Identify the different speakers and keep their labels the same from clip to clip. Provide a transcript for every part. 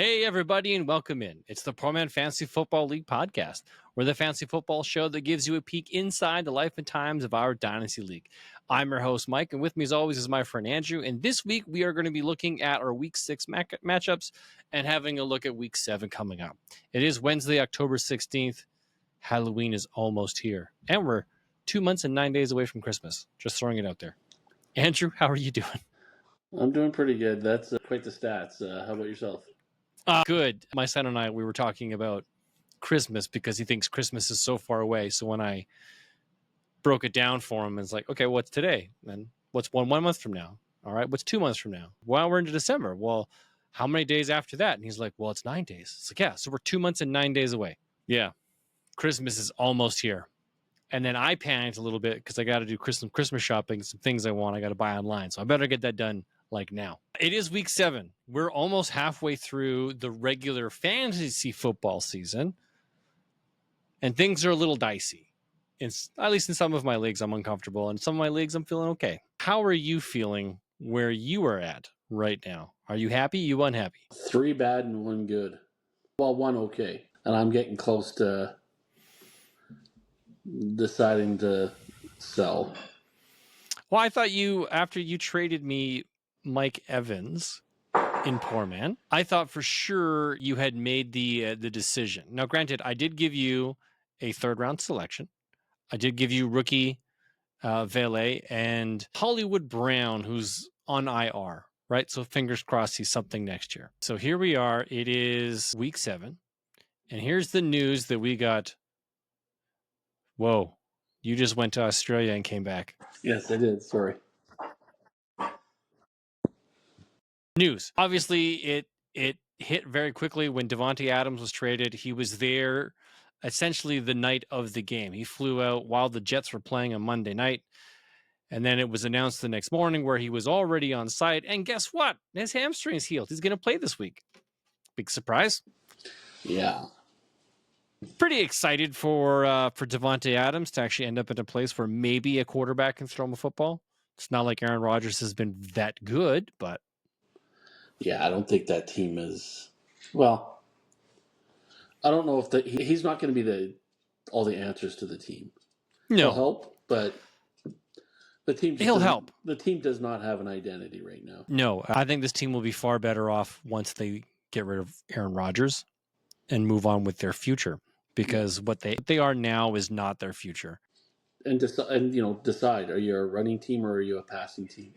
Speaker 1: Hey, everybody, and welcome in. It's the Pro Man Fantasy Football League podcast. We're the fantasy football show that gives you a peek inside the life and times of our Dynasty League. I'm your host, Mike, and with me, as always, is my friend Andrew. And this week, we are going to be looking at our Week 6 matchups and having a look at Week 7 coming up. It is Wednesday, October 16th. Halloween is almost here. And we're 2 months and 9 days away from Christmas. Just throwing it out there. Andrew, how are you doing?
Speaker 2: I'm doing pretty good. That's quite the stats. How about yourself?
Speaker 1: Good. My son and I, we were talking about Christmas because he thinks Christmas is so far away. So when I broke it down for him, it's like, okay, what's today? And what's one month from now? All right, what's 2 months from now? Well, we're into December. Well, how many days after that? And he's like, well, it's 9 days. It's like, yeah, so we're 2 months and 9 days away. Yeah, Christmas is almost here. And then I panicked a little bit because I got to do Christmas shopping, some things I want, I got to buy online. So I better get that done like now. It is Week 7. We're almost halfway through the regular fantasy football season. And things are a little dicey. At least in some of my leagues, I'm uncomfortable. And some of my leagues, I'm feeling okay. How are you feeling where you are at right now? Are you happy? You unhappy?
Speaker 2: 3 bad and 1 good. Well, 1 okay. And I'm getting close to deciding to sell.
Speaker 1: Well, I thought after you traded me Mike Evans in Poor Man, I thought for sure you had made the decision. Now, granted, I did give you a 3rd-round selection. I did give you rookie Vele and Hollywood Brown, who's on IR, right? So fingers crossed he's something next year. So here we are. It is Week 7. And here's the news that we got. Whoa, you just went to Australia and came back.
Speaker 2: Yes, I did. Sorry.
Speaker 1: News. Obviously, it hit very quickly when Davante Adams was traded. He was there essentially the night of the game. He flew out while the Jets were playing on Monday night. And then it was announced the next morning where he was already on site. And guess what? His hamstring's healed. He's going to play this week. Big surprise.
Speaker 2: Yeah.
Speaker 1: Pretty excited for Davante Adams to actually end up in a place where maybe a quarterback can throw him a football. It's not like Aaron Rodgers has been that good, but
Speaker 2: Yeah, I don't think that team is... Well, I don't know if he's not going to be all the answers to the team.
Speaker 1: no.
Speaker 2: He'll help, but the team
Speaker 1: He'll help.
Speaker 2: The team does not have an identity right now.
Speaker 1: No, I think this team will be far better off once they get rid of Aaron Rodgers and move on with their future, because what they are now is not their future.
Speaker 2: And decide, are you a running team or are you a passing team?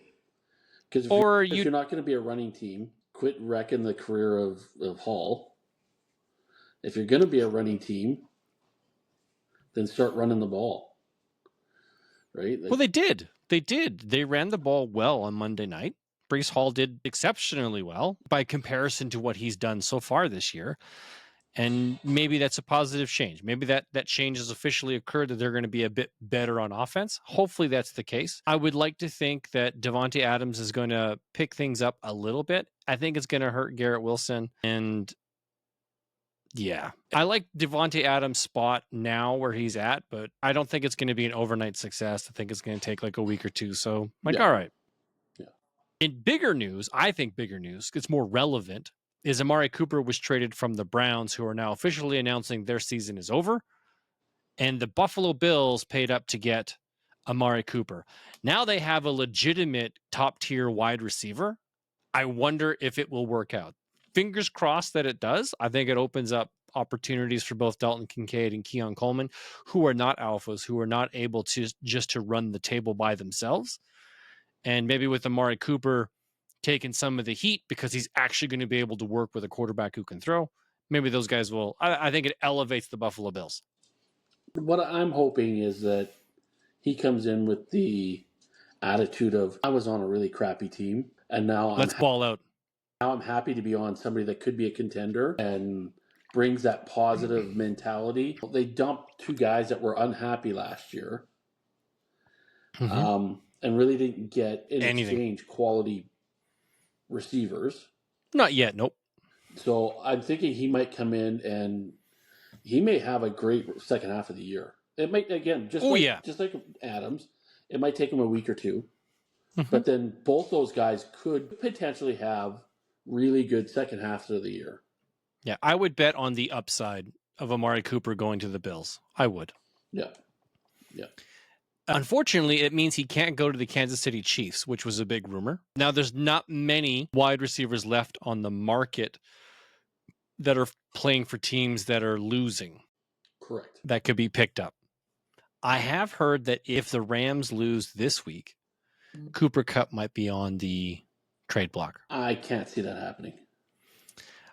Speaker 2: Because if you're not going to be a running team, quit wrecking the career of Hall. If you're going to be a running team, then start running the ball. Right?
Speaker 1: Well, they did. They ran the ball well on Monday night. Breece Hall did exceptionally well by comparison to what he's done so far this year. And maybe that's a positive change. Maybe that change has officially occurred, that they're going to be a bit better on offense. Hopefully that's the case. I would like to think that Davante Adams is going to pick things up a little bit. I think it's going to hurt Garrett Wilson. And yeah, I like Davante Adams' spot now where he's at, but I don't think it's going to be an overnight success. I think it's going to take like a week or two. So all right.
Speaker 2: Yeah.
Speaker 1: In bigger news, I think bigger news, it's more relevant, is Amari Cooper was traded from the Browns, who are now officially announcing their season is over. And the Buffalo Bills paid up to get Amari Cooper. Now they have a legitimate top-tier wide receiver. I wonder if it will work out. Fingers crossed that it does. I think it opens up opportunities for both Dalton Kincaid and Keon Coleman, who are not alphas, who are not able to just run the table by themselves. And maybe with Amari Cooper taking some of the heat because he's actually going to be able to work with a quarterback who can throw, maybe those guys will. I think it elevates the Buffalo Bills.
Speaker 2: What I'm hoping is that he comes in with the attitude of, I was on a really crappy team, and now
Speaker 1: let's ball out.
Speaker 2: Now I'm happy to be on somebody that could be a contender and brings that positive mentality. They dumped 2 guys that were unhappy last year, and really didn't get in exchange quality receivers.
Speaker 1: Not yet, nope.
Speaker 2: So I'm thinking he might come in and he may have a great second half of the year. It might, again, just like Adams, it might take him a week or 2. But then both those guys could potentially have really good second halves of the year.
Speaker 1: Yeah, I would bet on the upside of Amari Cooper going to the Bills. I would.
Speaker 2: Yeah. Yeah.
Speaker 1: Unfortunately, it means he can't go to the Kansas City Chiefs, which was a big rumor. Now, there's not many wide receivers left on the market that are playing for teams that are losing.
Speaker 2: Correct.
Speaker 1: That could be picked up. I have heard that if the Rams lose this week, Cooper Kupp might be on the trade block.
Speaker 2: I can't see that happening.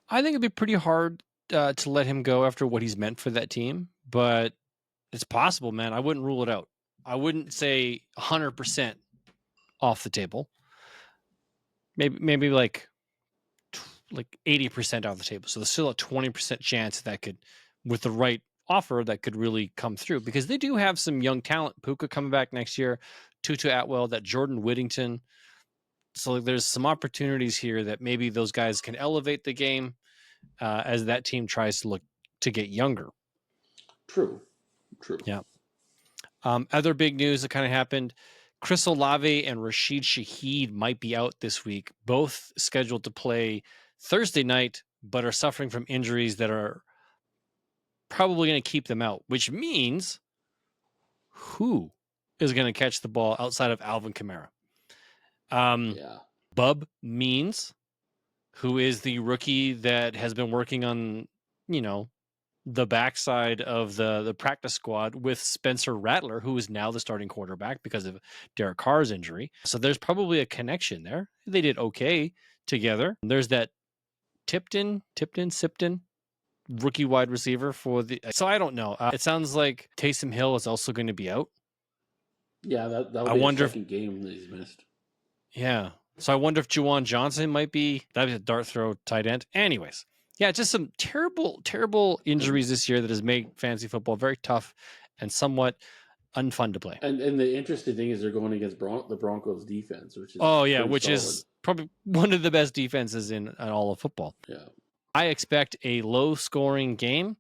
Speaker 1: I think it'd be pretty hard to let him go after what he's meant for that team, but it's possible, man. I wouldn't rule it out. I wouldn't say 100% off the table. Maybe like 80% off the table. So there's still a 20% chance that could, with the right offer, that could really come through, because they do have some young talent. Puka coming back next year, Tutu Atwell, that Jordan Whittington. So there's some opportunities here that maybe those guys can elevate the game as that team tries to look to get younger.
Speaker 2: True.
Speaker 1: Yeah. Other big news that kind of happened: Chris Olave and Rashid Shaheed might be out this week, both scheduled to play Thursday night, but are suffering from injuries that are probably going to keep them out, which means who is going to catch the ball outside of Alvin Kamara? Bub Means, who is the rookie that has been working on, the backside of the practice squad with Spencer Rattler, who is now the starting quarterback because of Derek Carr's injury. So there's probably a connection there. They did okay together. There's that Sipton, rookie wide receiver for the. So I don't know. It sounds like Taysom Hill is also going to be out.
Speaker 2: Yeah, that would be the second game that he's missed.
Speaker 1: Yeah. So I wonder if Juwan Johnson might be. That'd be a dart throw tight end. Anyways. Yeah, just some terrible, terrible injuries this year that has made fantasy football very tough and somewhat unfun to play.
Speaker 2: And the interesting thing is they're going against the Broncos defense, which is
Speaker 1: is probably one of the best defenses in all of football.
Speaker 2: Yeah,
Speaker 1: I expect a low-scoring game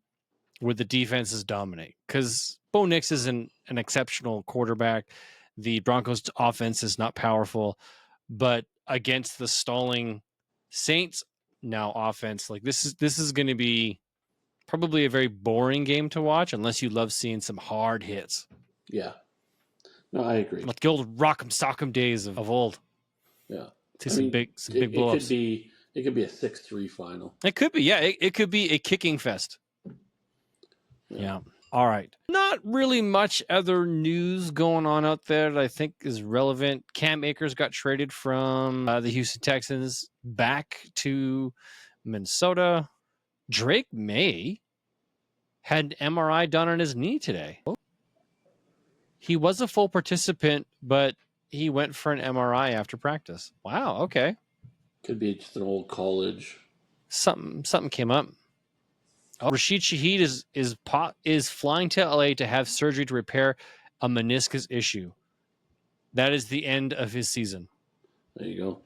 Speaker 1: where the defenses dominate, because Bo Nix is an exceptional quarterback. The Broncos' offense is not powerful, but against the stalling Saints now offense, like this is going to be probably a very boring game to watch unless you love seeing some hard hits.
Speaker 2: Yeah, no, I agree.
Speaker 1: Like the old rock'em sock'em days of old.
Speaker 2: Yeah,
Speaker 1: some big blow-ups.
Speaker 2: It could be a 6-3 final.
Speaker 1: It could be, yeah. It could be a kicking fest. Yeah. All right. Not really much other news going on out there that I think is relevant. Cam Akers got traded from the Houston Texans back to Minnesota. Drake May had an MRI done on his knee today. He was a full participant, but he went for an MRI after practice. Wow. Okay.
Speaker 2: Could be just an old college.
Speaker 1: Something came up. Rashid Shaheed is flying to LA to have surgery to repair a meniscus issue. That is the end of his season.
Speaker 2: There you go.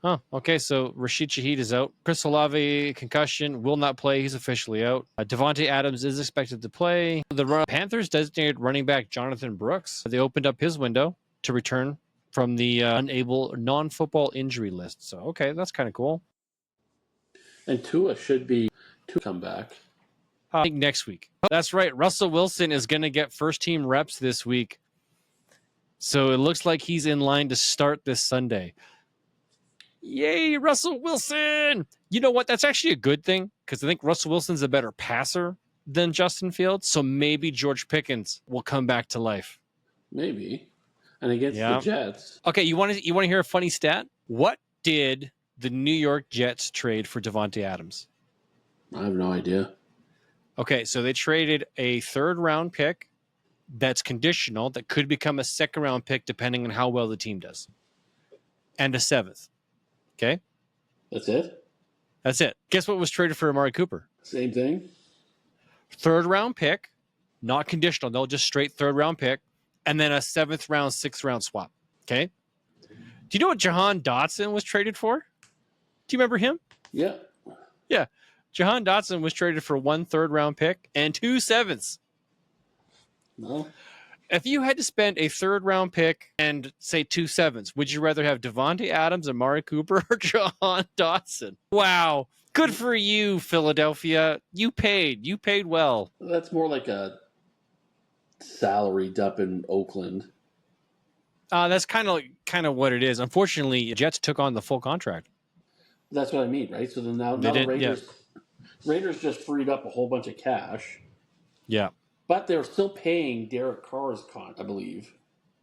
Speaker 1: Oh, okay. So Rashid Shaheed is out. Chris Olave, concussion, will not play. He's officially out. Devontae Adams is expected to play. The Panthers designated running back Jonathan Brooks. They opened up his window to return from the unable non-football injury list. So, okay, that's kind of cool.
Speaker 2: And Tua should be to come back.
Speaker 1: I think next week. That's right. Russell Wilson is going to get first-team reps this week. So it looks like he's in line to start this Sunday. Yay, Russell Wilson! You know what? That's actually a good thing, because I think Russell Wilson's a better passer than Justin Fields. So maybe George Pickens will come back to life.
Speaker 2: Maybe. And against the Jets.
Speaker 1: Okay, you want to hear a funny stat? What did the New York Jets trade for Devontae Adams?
Speaker 2: I have no idea.
Speaker 1: Okay, so they traded a third-round pick that's conditional, that could become a second-round pick depending on how well the team does, and a seventh. Okay?
Speaker 2: That's it?
Speaker 1: That's it. Guess what was traded for Amari Cooper?
Speaker 2: Same thing?
Speaker 1: Third-round pick, not conditional. They'll just straight third-round pick, and then a seventh-round, sixth-round swap. Okay? Do you know what Jahan Dotson was traded for? Do you remember him?
Speaker 2: Yeah.
Speaker 1: Yeah. Jahan Dotson was traded for 1 third-round pick and 2 sevenths.
Speaker 2: No.
Speaker 1: If you had to spend a third-round pick and, say, 2 sevenths, would you rather have Devontae Adams, Amari Cooper, or Jahan Dotson? Wow. Good for you, Philadelphia. You paid well.
Speaker 2: That's more like a salaried up in Oakland.
Speaker 1: That's kind of what it is. Unfortunately, Jets took on the full contract.
Speaker 2: That's what I mean, right? So then now the Raiders just freed up a whole bunch of cash.
Speaker 1: Yeah.
Speaker 2: But they're still paying Derek Carr's I believe.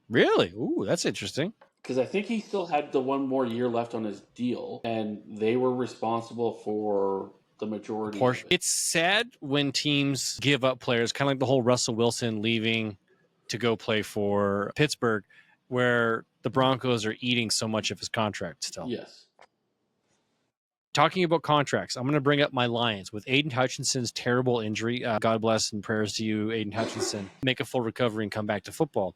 Speaker 1: Really? Ooh, that's interesting.
Speaker 2: Because I think he still had the one more year left on his deal, and they were responsible for the majority of it.
Speaker 1: It's sad when teams give up players, kind of like the whole Russell Wilson leaving to go play for Pittsburgh, where the Broncos are eating so much of his contract still.
Speaker 2: Yes.
Speaker 1: Talking about contracts, I'm going to bring up my Lions with Aiden Hutchinson's terrible injury. God bless and prayers to you, Aiden Hutchinson. Make a full recovery and come back to football.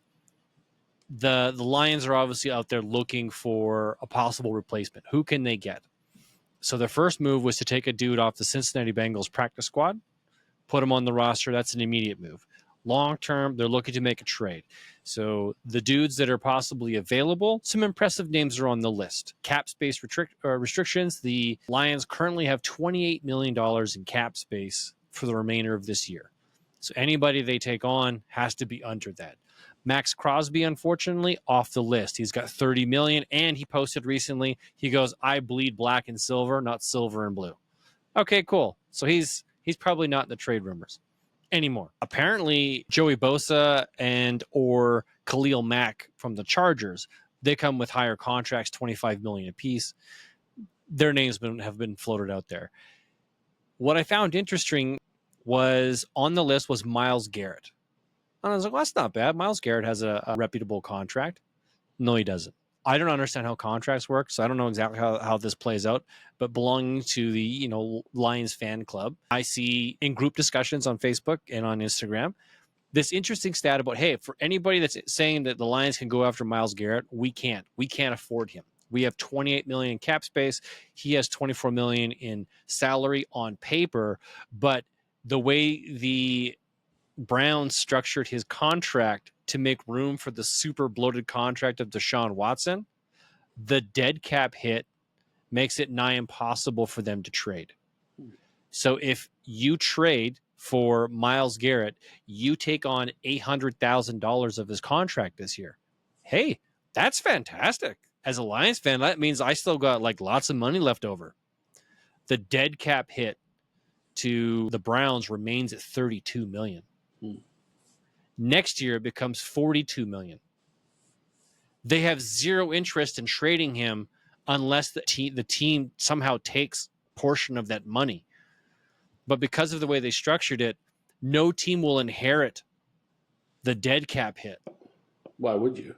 Speaker 1: The Lions are obviously out there looking for a possible replacement. Who can they get? So their first move was to take a dude off the Cincinnati Bengals practice squad, put him on the roster. That's an immediate move. Long term, they're looking to make a trade. So the dudes that are possibly available, some impressive names are on the list. Cap space restrictions. The Lions currently have $28 million in cap space for the remainder of this year. So anybody they take on has to be under that. Max Crosby, unfortunately, off the list. He's got $30 million, and he posted recently, he goes, I bleed black and silver, not silver and blue. Okay, cool. So he's probably not in the trade rumors anymore. Apparently, Joey Bosa and or Khalil Mack from the Chargers, they come with higher contracts, $25 million apiece. Their names have been floated out there. What I found interesting was on the list was Myles Garrett. And I was like, well, that's not bad. Myles Garrett has a reputable contract. No, he doesn't. I don't understand how contracts work, so I don't know exactly how this plays out. But belonging to the Lions fan club, I see in group discussions on Facebook and on Instagram this interesting stat about, hey, for anybody that's saying that the Lions can go after Myles Garrett, we can't. We can't afford him. We have $28 million in cap space. He has $24 million in salary on paper, but the way the Browns structured his contract to make room for the super bloated contract of Deshaun Watson, the dead cap hit makes it nigh impossible for them to trade. So if you trade for Myles Garrett, you take on $800,000 of his contract this year. Hey, that's fantastic. As a Lions fan, that means I still got like lots of money left over. The dead cap hit to the Browns remains at $32 million. Next year it becomes $42 million. They have zero interest in trading him unless the team somehow takes a portion of that money. But because of the way they structured it, no team will inherit the dead cap hit.
Speaker 2: Why would you?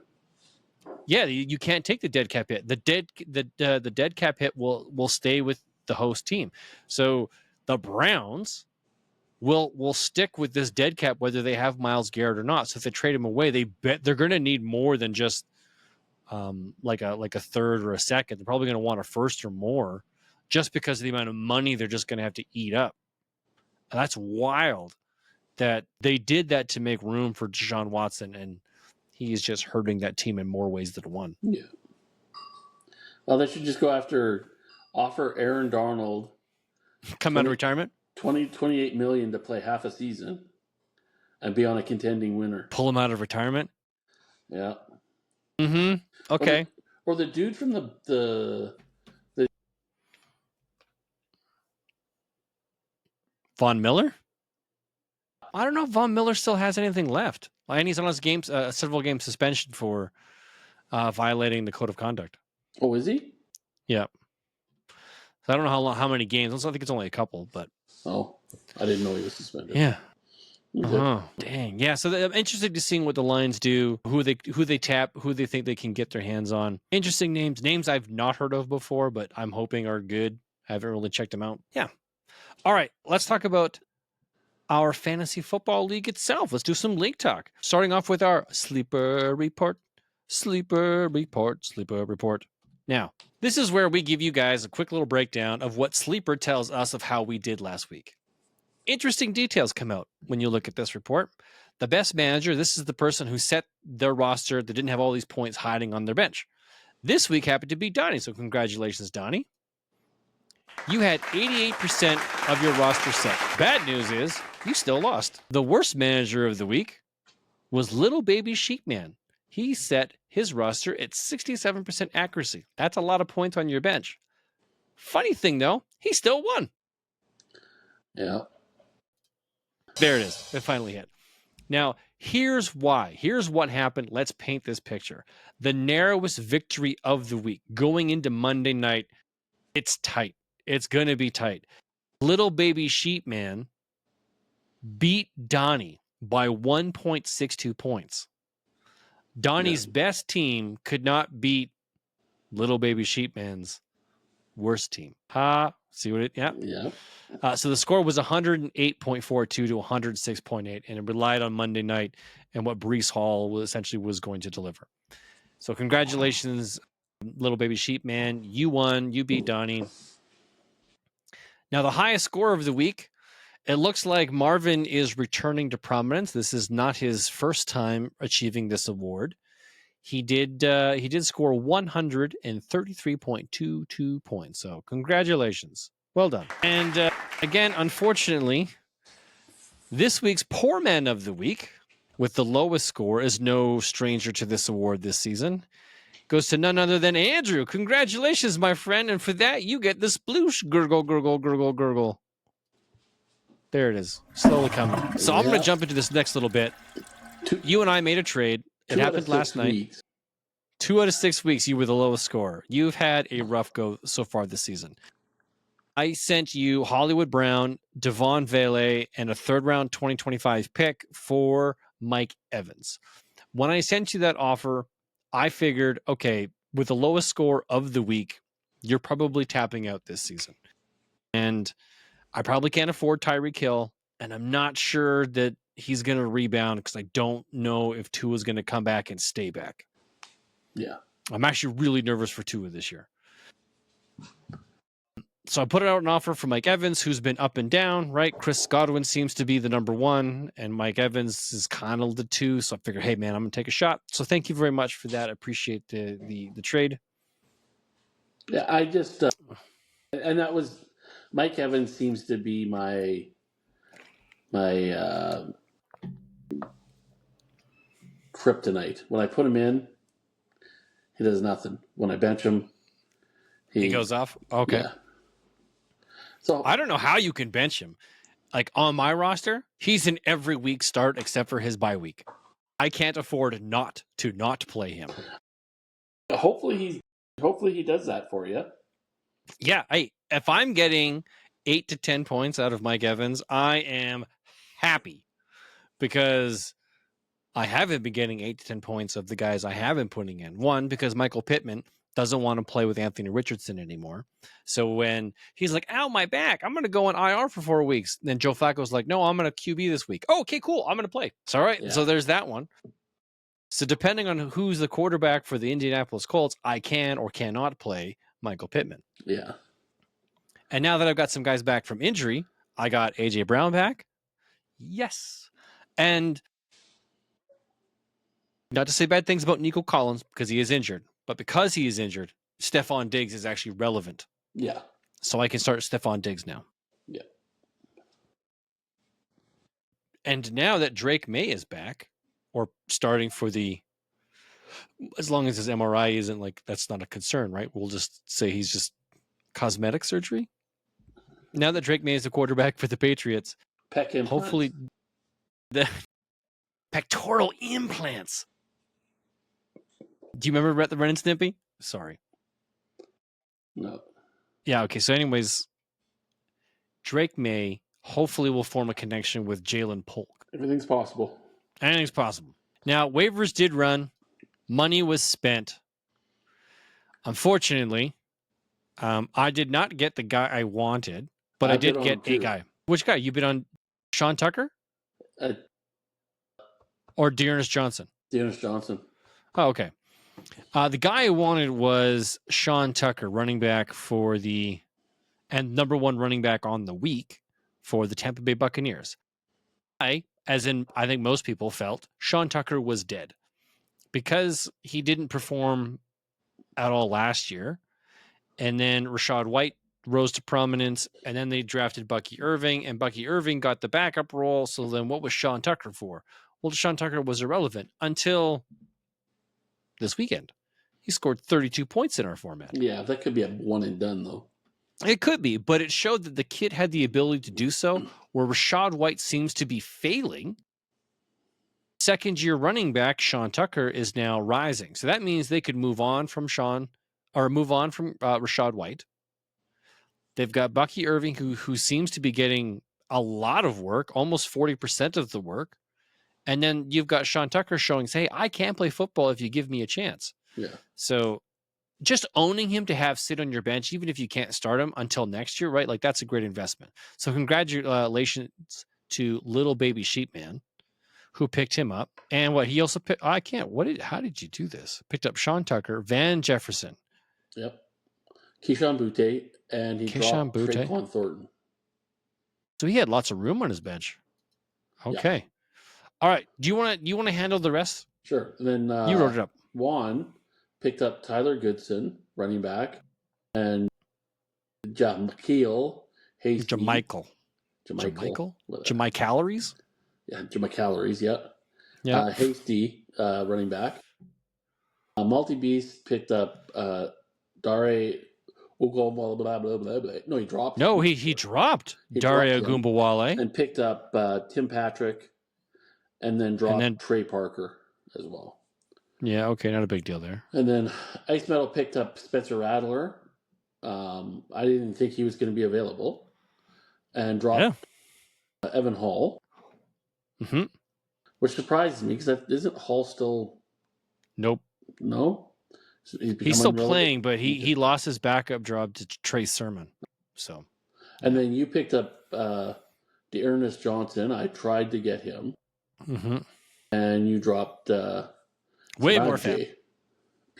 Speaker 1: Yeah, you can't take the dead cap hit. The dead cap hit will stay with the host team. So the Browns will stick with this dead cap whether they have Myles Garrett or not. So if they trade him away, they're going to need more than just like a third or a second. They're probably going to want a first or more, just because of the amount of money they're just going to have to eat up. And that's wild that they did that to make room for Deshaun Watson, and he is just hurting that team in more ways than one.
Speaker 2: Yeah. Well, they should just offer Aaron Darnold
Speaker 1: come out of retirement,
Speaker 2: $28 million to play half a season and be on a contending winner.
Speaker 1: Pull him out of retirement.
Speaker 2: Yeah.
Speaker 1: Mm-hmm. Okay.
Speaker 2: Or the dude from the
Speaker 1: Von Miller? I don't know if Von Miller still has anything left. And he's on his several game suspension for violating the code of conduct.
Speaker 2: Oh, is he?
Speaker 1: Yeah. So I don't know how many games. I think it's only a couple, but.
Speaker 2: Oh, I didn't know he was suspended.
Speaker 1: Yeah. Oh, dang. Yeah. So I'm interested to see what the Lions do, who they tap, who they think they can get their hands on. Interesting names I've not heard of before, but I'm hoping are good. I haven't really checked them out. Yeah. All right. Let's talk about our fantasy football league itself. Let's do some league talk. Starting off with our sleeper report. Now, this is where we give you guys a quick little breakdown of what Sleeper tells us of how we did last week. Interesting details come out when you look at this report. The best manager, this is the person who set their roster that didn't have all these points hiding on their bench. This week happened to be Donnie, so congratulations, Donnie. You had 88% of your roster set. Bad news is you still lost. The worst manager of the week was Little Baby Sheepman. He set his roster at 67% accuracy. That's a lot of points on your bench. Funny thing, though, he still won.
Speaker 2: Yeah.
Speaker 1: There it is. It finally hit. Now, here's why. Here's what happened. Let's paint this picture. The narrowest victory of the week going into Monday night, it's tight. It's going to be tight. Little Baby Sheepman beat Donnie by 1.62 points. Donnie's best team could not beat Little Baby Sheepman's worst team. See what it? Yeah. So the score was 108.42 to 106.8, and it relied on Monday night and what Brees Hall essentially was going to deliver. So congratulations, Little Baby Sheepman. You won. You beat Donnie. Now the highest score of the week, it looks like Marvin is returning to prominence. This is not his first time achieving this award. He did score 133.22 points. So congratulations. Well done. And again, unfortunately, this week's Poor Man of the Week with the lowest score is no stranger to this award this season. Goes to none other than Andrew. Congratulations, my friend. And for that, you get the sploosh. Gurgle, gurgle, gurgle, gurgle. There it is. Slowly coming. So I'm going to jump into this next little bit. You and I made a trade. It happened last night. 2 out of 6 weeks, you were the lowest scorer. You've had a rough go so far this season. I sent you Hollywood Brown, Devon Vele, and a third-round 2025 pick for Mike Evans. When I sent you that offer, I figured, okay, with the lowest score of the week, you're probably tapping out this season. And I probably can't afford Tyreek Hill, and I'm not sure that he's going to rebound because I don't know if Tua's going to come back and stay back.
Speaker 2: Yeah.
Speaker 1: I'm actually really nervous for Tua this year. So I put out an offer for Mike Evans, who's been up and down, right? Chris Godwin seems to be the number 1, and Mike Evans is kind of the 2. So I figured, hey, man, I'm going to take a shot. So thank you very much for that. I appreciate the trade.
Speaker 2: Yeah, I just and that was Mike Evans seems to be my kryptonite. When I put him in, he does nothing. When I bench him,
Speaker 1: he goes off. Okay.
Speaker 2: Yeah. So
Speaker 1: I don't know how you can bench him. Like on my roster, he's in every week start except for his bye week. I can't afford not to play him.
Speaker 2: Hopefully he does that for you.
Speaker 1: Yeah, if I'm getting 8 to 10 points out of Mike Evans, I am happy because I haven't been getting 8 to 10 points of the guys I have been putting in. One, because Michael Pittman doesn't want to play with Anthony Richardson anymore. So when he's like, ow, my back, I'm going to go on IR for 4 weeks. Then Joe Flacco's like, no, I'm going to QB this week. Oh, okay, cool. I'm going to play. It's all right. Yeah. So there's that one. So depending on who's the quarterback for the Indianapolis Colts, I can or cannot play Michael Pittman.
Speaker 2: Yeah.
Speaker 1: And now that I've got some guys back from injury, I got AJ Brown back. Yes. And not to say bad things about Nico Collins because he is injured, but because he is injured, Stephon Diggs is actually relevant.
Speaker 2: Yeah.
Speaker 1: So I can start Stephon Diggs now.
Speaker 2: Yeah.
Speaker 1: And now that Drake May is back, or starting for as long as his MRI isn't like, that's not a concern, right? We'll just say he's just cosmetic surgery. Now that Drake May is the quarterback for the Patriots, hopefully the pectoral implants. Do you remember the Ren and Snippy? Sorry.
Speaker 2: No.
Speaker 1: Yeah, okay. So anyways, Drake May hopefully will form a connection with Jalen Polk.
Speaker 2: Everything's possible.
Speaker 1: Anything's possible. Now, waivers did run. Money was spent. Unfortunately, I did not get the guy I wanted, but I did get a guy. Which guy? You bid on Sean Tucker? Or Dearness Johnson?
Speaker 2: Dearness Johnson.
Speaker 1: Oh, okay. The guy I wanted was Sean Tucker, running back and number 1 running back on the week for the Tampa Bay Buccaneers. I think most people felt, Sean Tucker was dead because he didn't perform at all last year. And then Rachaad White rose to prominence, and then they drafted Bucky Irving, and Bucky Irving got the backup role. So then what was Sean Tucker for? Well, Sean Tucker was irrelevant until this weekend. He scored 32 points in our format.
Speaker 2: Yeah, that could be a one and done, though.
Speaker 1: It could be, but it showed that the kid had the ability to do so, where Rachaad White seems to be failing. Second-year running back Sean Tucker is now rising. So that means they could move on from Rachaad White. They've got Bucky Irving, who seems to be getting a lot of work, almost 40% of the work. And then you've got Sean Tucker showing, hey, I can play football if you give me a chance.
Speaker 2: Yeah.
Speaker 1: So just owning him to have sit on your bench, even if you can't start him until next year, right? Like, that's a great investment. So congratulations to little baby Sheepman, who picked him up. And he also picked, how did you do this? Picked up Sean Tucker, Van Jefferson.
Speaker 2: Yep. Keyshawn Butte, and he dropped Traquan Thornton.
Speaker 1: So he had lots of room on his bench. Okay. Yeah. All right. Do you want to handle the rest?
Speaker 2: Sure. And then
Speaker 1: you wrote it up.
Speaker 2: Juan picked up Tyler Goodson, running back, and Jamichael Hasty.
Speaker 1: Jamichael. Calories?
Speaker 2: Yeah, Calories, yeah. Yeah. Hasty, running back. Multi-Beast picked up Dare Ogunbowale, blah, blah, blah, blah. No, he dropped.
Speaker 1: No, he dropped Dare Ogunbowale.
Speaker 2: And picked up Tim Patrick, and then dropped Trey Parker as well.
Speaker 1: Yeah, okay, not a big deal there.
Speaker 2: And then Ice Metal picked up Spencer Rattler. I didn't think he was going to be available. And dropped Evan Hall.
Speaker 1: Mm-hmm.
Speaker 2: Which surprises me, because isn't Hall still...
Speaker 1: Nope.
Speaker 2: No?
Speaker 1: He's still playing, but he lost his backup job to Trey Sermon. So,
Speaker 2: and then you picked up Dearness Johnson. I tried to get him.
Speaker 1: Mm-hmm.
Speaker 2: And you dropped
Speaker 1: way more fan.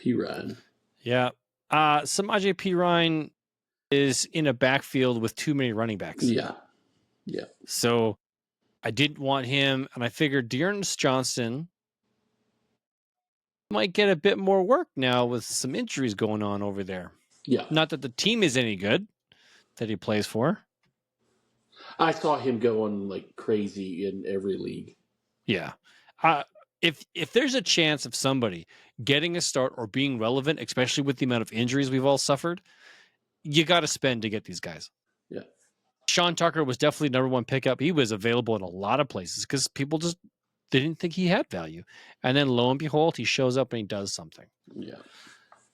Speaker 2: Pirine.
Speaker 1: Yeah. Samaje Pirine is in a backfield with too many running backs.
Speaker 2: Yeah. Yeah.
Speaker 1: So I didn't want him, and I figured Dearness Johnson might get a bit more work now with some injuries going on over there.
Speaker 2: Yeah.
Speaker 1: Not that the team is any good that he plays for.
Speaker 2: I saw him going like crazy in every league.
Speaker 1: Yeah. If there's a chance of somebody getting a start or being relevant, especially with the amount of injuries we've all suffered, you got to spend to get these guys.
Speaker 2: Yeah.
Speaker 1: Sean Tucker was definitely number one pickup. He was available in a lot of places because people just didn't think he had value. And then lo and behold, he shows up and he does something.
Speaker 2: Yeah.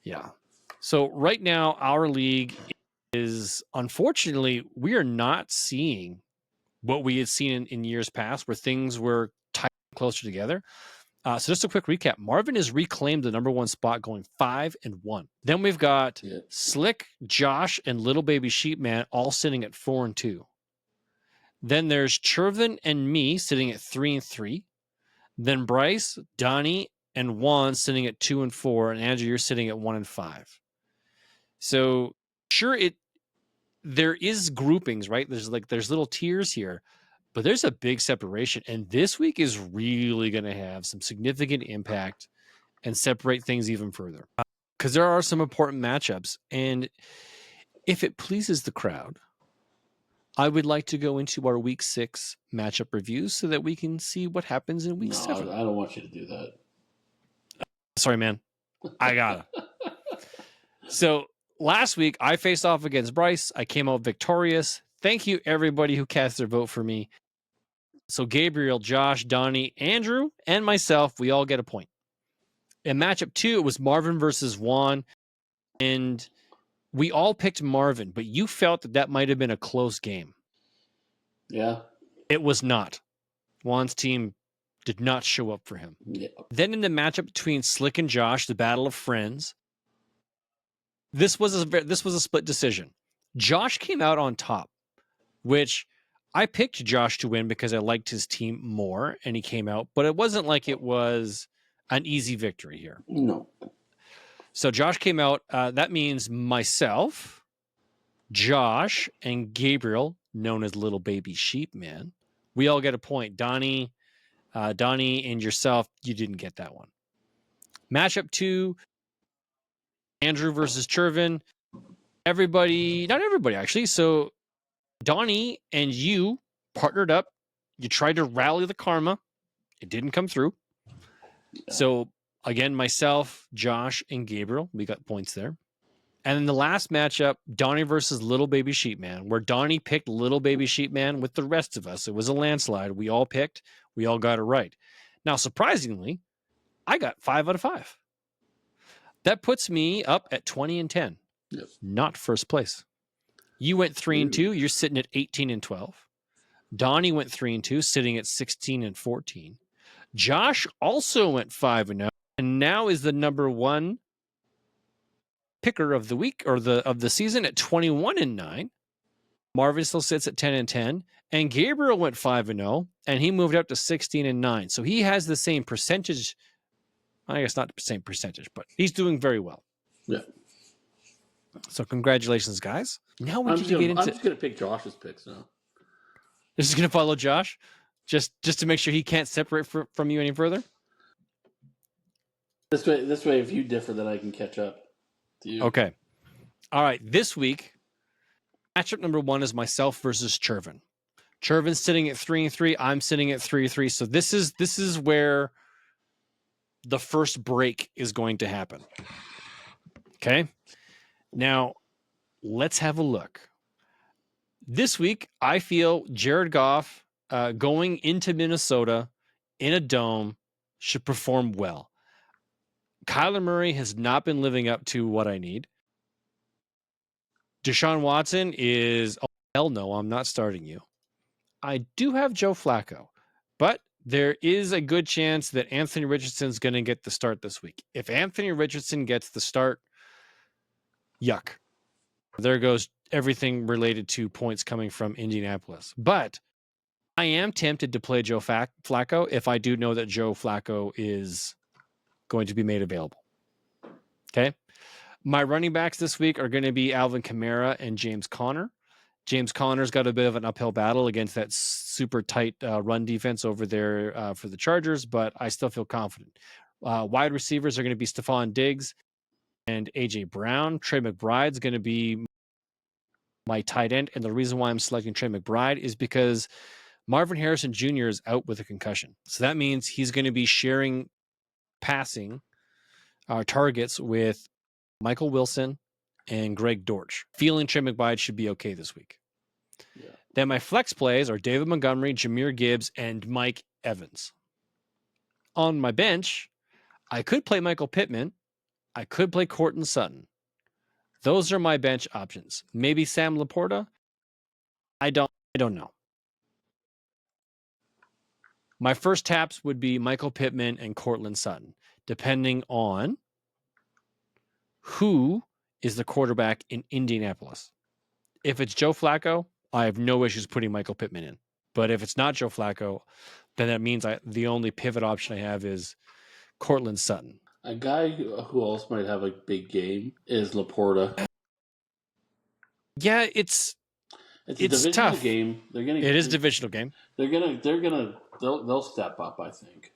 Speaker 1: Yeah. So right now, our league is, unfortunately, we are not seeing what we had seen in years past where things were tight closer together. So just a quick recap. Marvin has reclaimed the number one spot going 5-1. Then we've got Slick, Josh, and Little Baby Sheepman all sitting at 4-2. Then there's Chervin and me sitting at 3-3. Then Bryce, Donnie, and Juan sitting at 2-4, and Andrew, you're sitting at 1-5. So sure, there is groupings, right? There's little tiers here, but there's a big separation, and this week is really going to have some significant impact and separate things even further because there are some important matchups. And if it pleases the crowd, I would like to go into our week 6 matchup reviews so that we can see what happens in week 7.
Speaker 2: I don't want you to do that.
Speaker 1: Sorry, man. I gotta. So last week I faced off against Bryce. I came out victorious. Thank you, everybody who cast their vote for me. So Gabriel, Josh, Donnie, Andrew, and myself, we all get a point. In matchup 2, it was Marvin versus Juan. And we all picked Marvin, but you felt that might have been a close game.
Speaker 2: Yeah.
Speaker 1: It was not. Juan's team did not show up for him.
Speaker 2: Yeah.
Speaker 1: Then in the matchup between Slick and Josh, the battle of friends, this was a split decision. Josh came out on top, which I picked Josh to win because I liked his team more, and he came out, but it wasn't like it was an easy victory here.
Speaker 2: No.
Speaker 1: So Josh came out. That means myself, Josh, and Gabriel, known as Little Baby Sheepman, we all get a point. Donnie, and yourself, you didn't get that one. Matchup 2, Andrew versus Chervin. everybody, not everybody actually. So Donnie and you partnered up. You tried to rally the karma. It didn't come through.
Speaker 2: Yeah.
Speaker 1: So again, myself, Josh, and Gabriel, we got points there. And in the last matchup, Donnie versus Little Baby Sheepman, where Donnie picked Little Baby Sheepman with the rest of us. It was a landslide. We all picked. We all got it right. Now, surprisingly, I got 5 out of 5. That puts me up at 20 and 10.
Speaker 2: Yep.
Speaker 1: Not first place. You went 3 and 2. You're sitting at 18 and 12. Donnie went 3 and 2, sitting at 16 and 14. Josh also went 5 and 0, and now is the number one picker of the week or of the season at 21 and 9. Marvin still sits at 10 and 10, and Gabriel went 5 and 0, and he moved up to 16 and 9. So he has the same percentage. I guess not the same percentage, but he's doing very well.
Speaker 2: Yeah.
Speaker 1: So congratulations, guys. Now we
Speaker 2: I'm
Speaker 1: get into.
Speaker 2: I'm just gonna pick Josh's picks now.
Speaker 1: This is gonna follow Josh, just to make sure he can't separate from you any further.
Speaker 2: This way, if you differ, then I can catch up to you.
Speaker 1: Okay. All right. This week, matchup number 1 is myself versus Chervin. Chervin's sitting at 3 and 3. I'm sitting at 3 and 3. So this is where the first break is going to happen. Okay. Now, let's have a look. This week, I feel Jared Goff going into Minnesota in a dome should perform well. Kyler Murray has not been living up to what I need. Deshaun Watson is, oh, hell no, I'm not starting you. I do have Joe Flacco, but there is a good chance that Anthony Richardson's going to get the start this week. If Anthony Richardson gets the start, yuck. There goes everything related to points coming from Indianapolis. But I am tempted to play Joe Flacco if I do know that Joe Flacco is going to be made available. Okay. My running backs this week are going to be Alvin Kamara and James Conner. James Conner's got a bit of an uphill battle against that super tight run defense over there for the Chargers, but I still feel confident. Wide receivers are going to be Stephon Diggs and A.J. Brown. Trey McBride's going to be my tight end, and the reason why I'm selecting Trey McBride is because Marvin Harrison Jr. is out with a concussion. So that means he's going to be sharing passing targets with Michael Wilson and Greg Dortch. Feeling Trey McBride should be okay this week. Yeah. Then my flex plays are David Montgomery, Jahmyr Gibbs, and Mike Evans. On my bench, I could play Michael Pittman. I could play Courtland Sutton. Those are my bench options. Maybe Sam Laporta. I don't know. My first taps would be Michael Pittman and Courtland Sutton, depending on who is the quarterback in Indianapolis. If it's Joe Flacco, I have no issues putting Michael Pittman in. But if it's not Joe Flacco, then that means the only pivot option I have is Courtland Sutton.
Speaker 2: A guy who also might have a big game is Laporta.
Speaker 1: Yeah, it's
Speaker 2: a divisional
Speaker 1: tough.
Speaker 2: game.
Speaker 1: It is a divisional game.
Speaker 2: They'll step up, I think.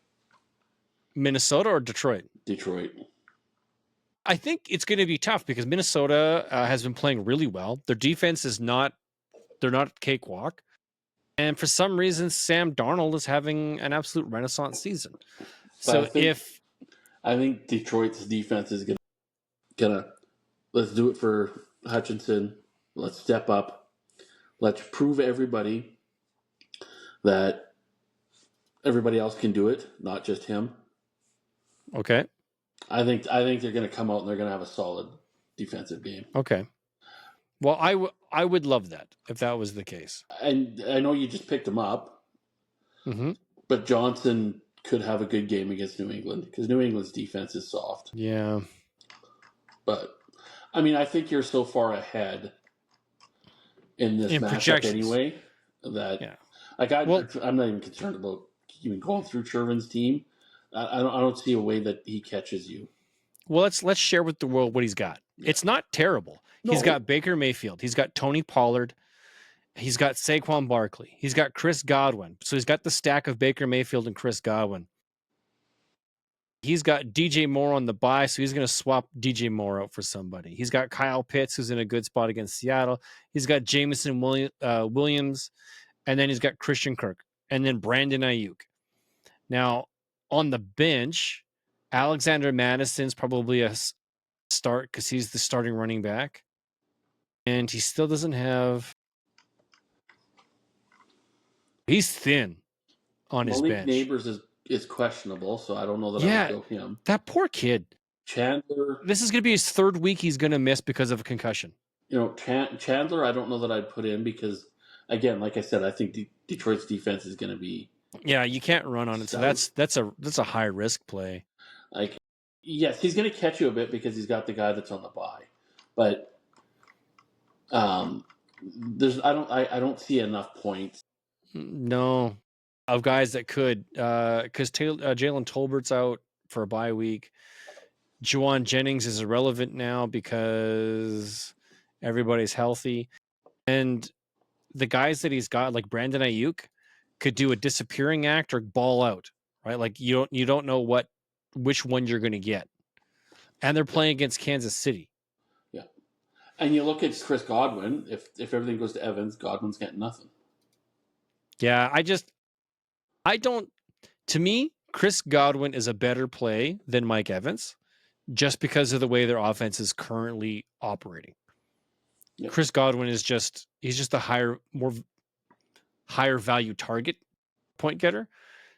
Speaker 1: Minnesota or Detroit?
Speaker 2: Detroit.
Speaker 1: I think it's going to be tough because Minnesota has been playing really well. Their defense is not a cakewalk. And for some reason, Sam Darnold is having an absolute renaissance season. So
Speaker 2: I think Detroit's defense is gonna let's do it for Hutchinson. Let's step up. Let's prove everybody that everybody else can do it, not just him.
Speaker 1: Okay.
Speaker 2: I think they're going to come out and they're going to have a solid defensive game.
Speaker 1: Okay. Well, I would love that if that was the case.
Speaker 2: And I know you just picked him up, but Johnson could have a good game against New England because New England's defense is soft.
Speaker 1: Yeah.
Speaker 2: But, I mean, I think you're so far ahead in this matchup anyway that I'm not even concerned about even going through Chervin's team. I don't see a way that he catches you.
Speaker 1: Well, let's share with the world what he's got. Yeah. It's not terrible. No. He's got Baker Mayfield. He's got Tony Pollard. He's got Saquon Barkley. He's got Chris Godwin. So he's got the stack of Baker Mayfield and Chris Godwin. He's got DJ Moore on the bye, so he's going to swap DJ Moore out for somebody. He's got Kyle Pitts, who's in a good spot against Seattle. He's got Jameson Williams, and then he's got Christian Kirk, and then Brandon Ayuk. Now, on the bench, Alexander Madison's probably a start because he's the starting running back. And he still doesn't have... He's thin on his bench.
Speaker 2: Neighbors is questionable, so I don't know that I would go him.
Speaker 1: That poor kid.
Speaker 2: Chandler.
Speaker 1: This is going to be his third week he's going to miss because of a concussion.
Speaker 2: Chandler, I don't know that I'd put in because, again, like I said, I think Detroit's defense is going to be...
Speaker 1: Yeah, you can't run on it, so that's a high risk play.
Speaker 2: Like, yes, he's going to catch you a bit because he's got the guy that's on the bye, but I don't see enough points.
Speaker 1: No, of guys that could, because Jalen Tolbert's out for a bye week. Juwan Jennings is irrelevant now because everybody's healthy, and the guys that he's got, like Brandon Ayuk, could do a disappearing act or ball out, right? Like you don't know which one you're going to get, and they're playing against Kansas City.
Speaker 2: Yeah, and you look at Chris Godwin. If everything goes to Evans, Godwin's getting nothing.
Speaker 1: Yeah, I don't. To me, Chris Godwin is a better play than Mike Evans, just because of the way their offense is currently operating. Yeah. Chris Godwin is he's just a higher value target point getter.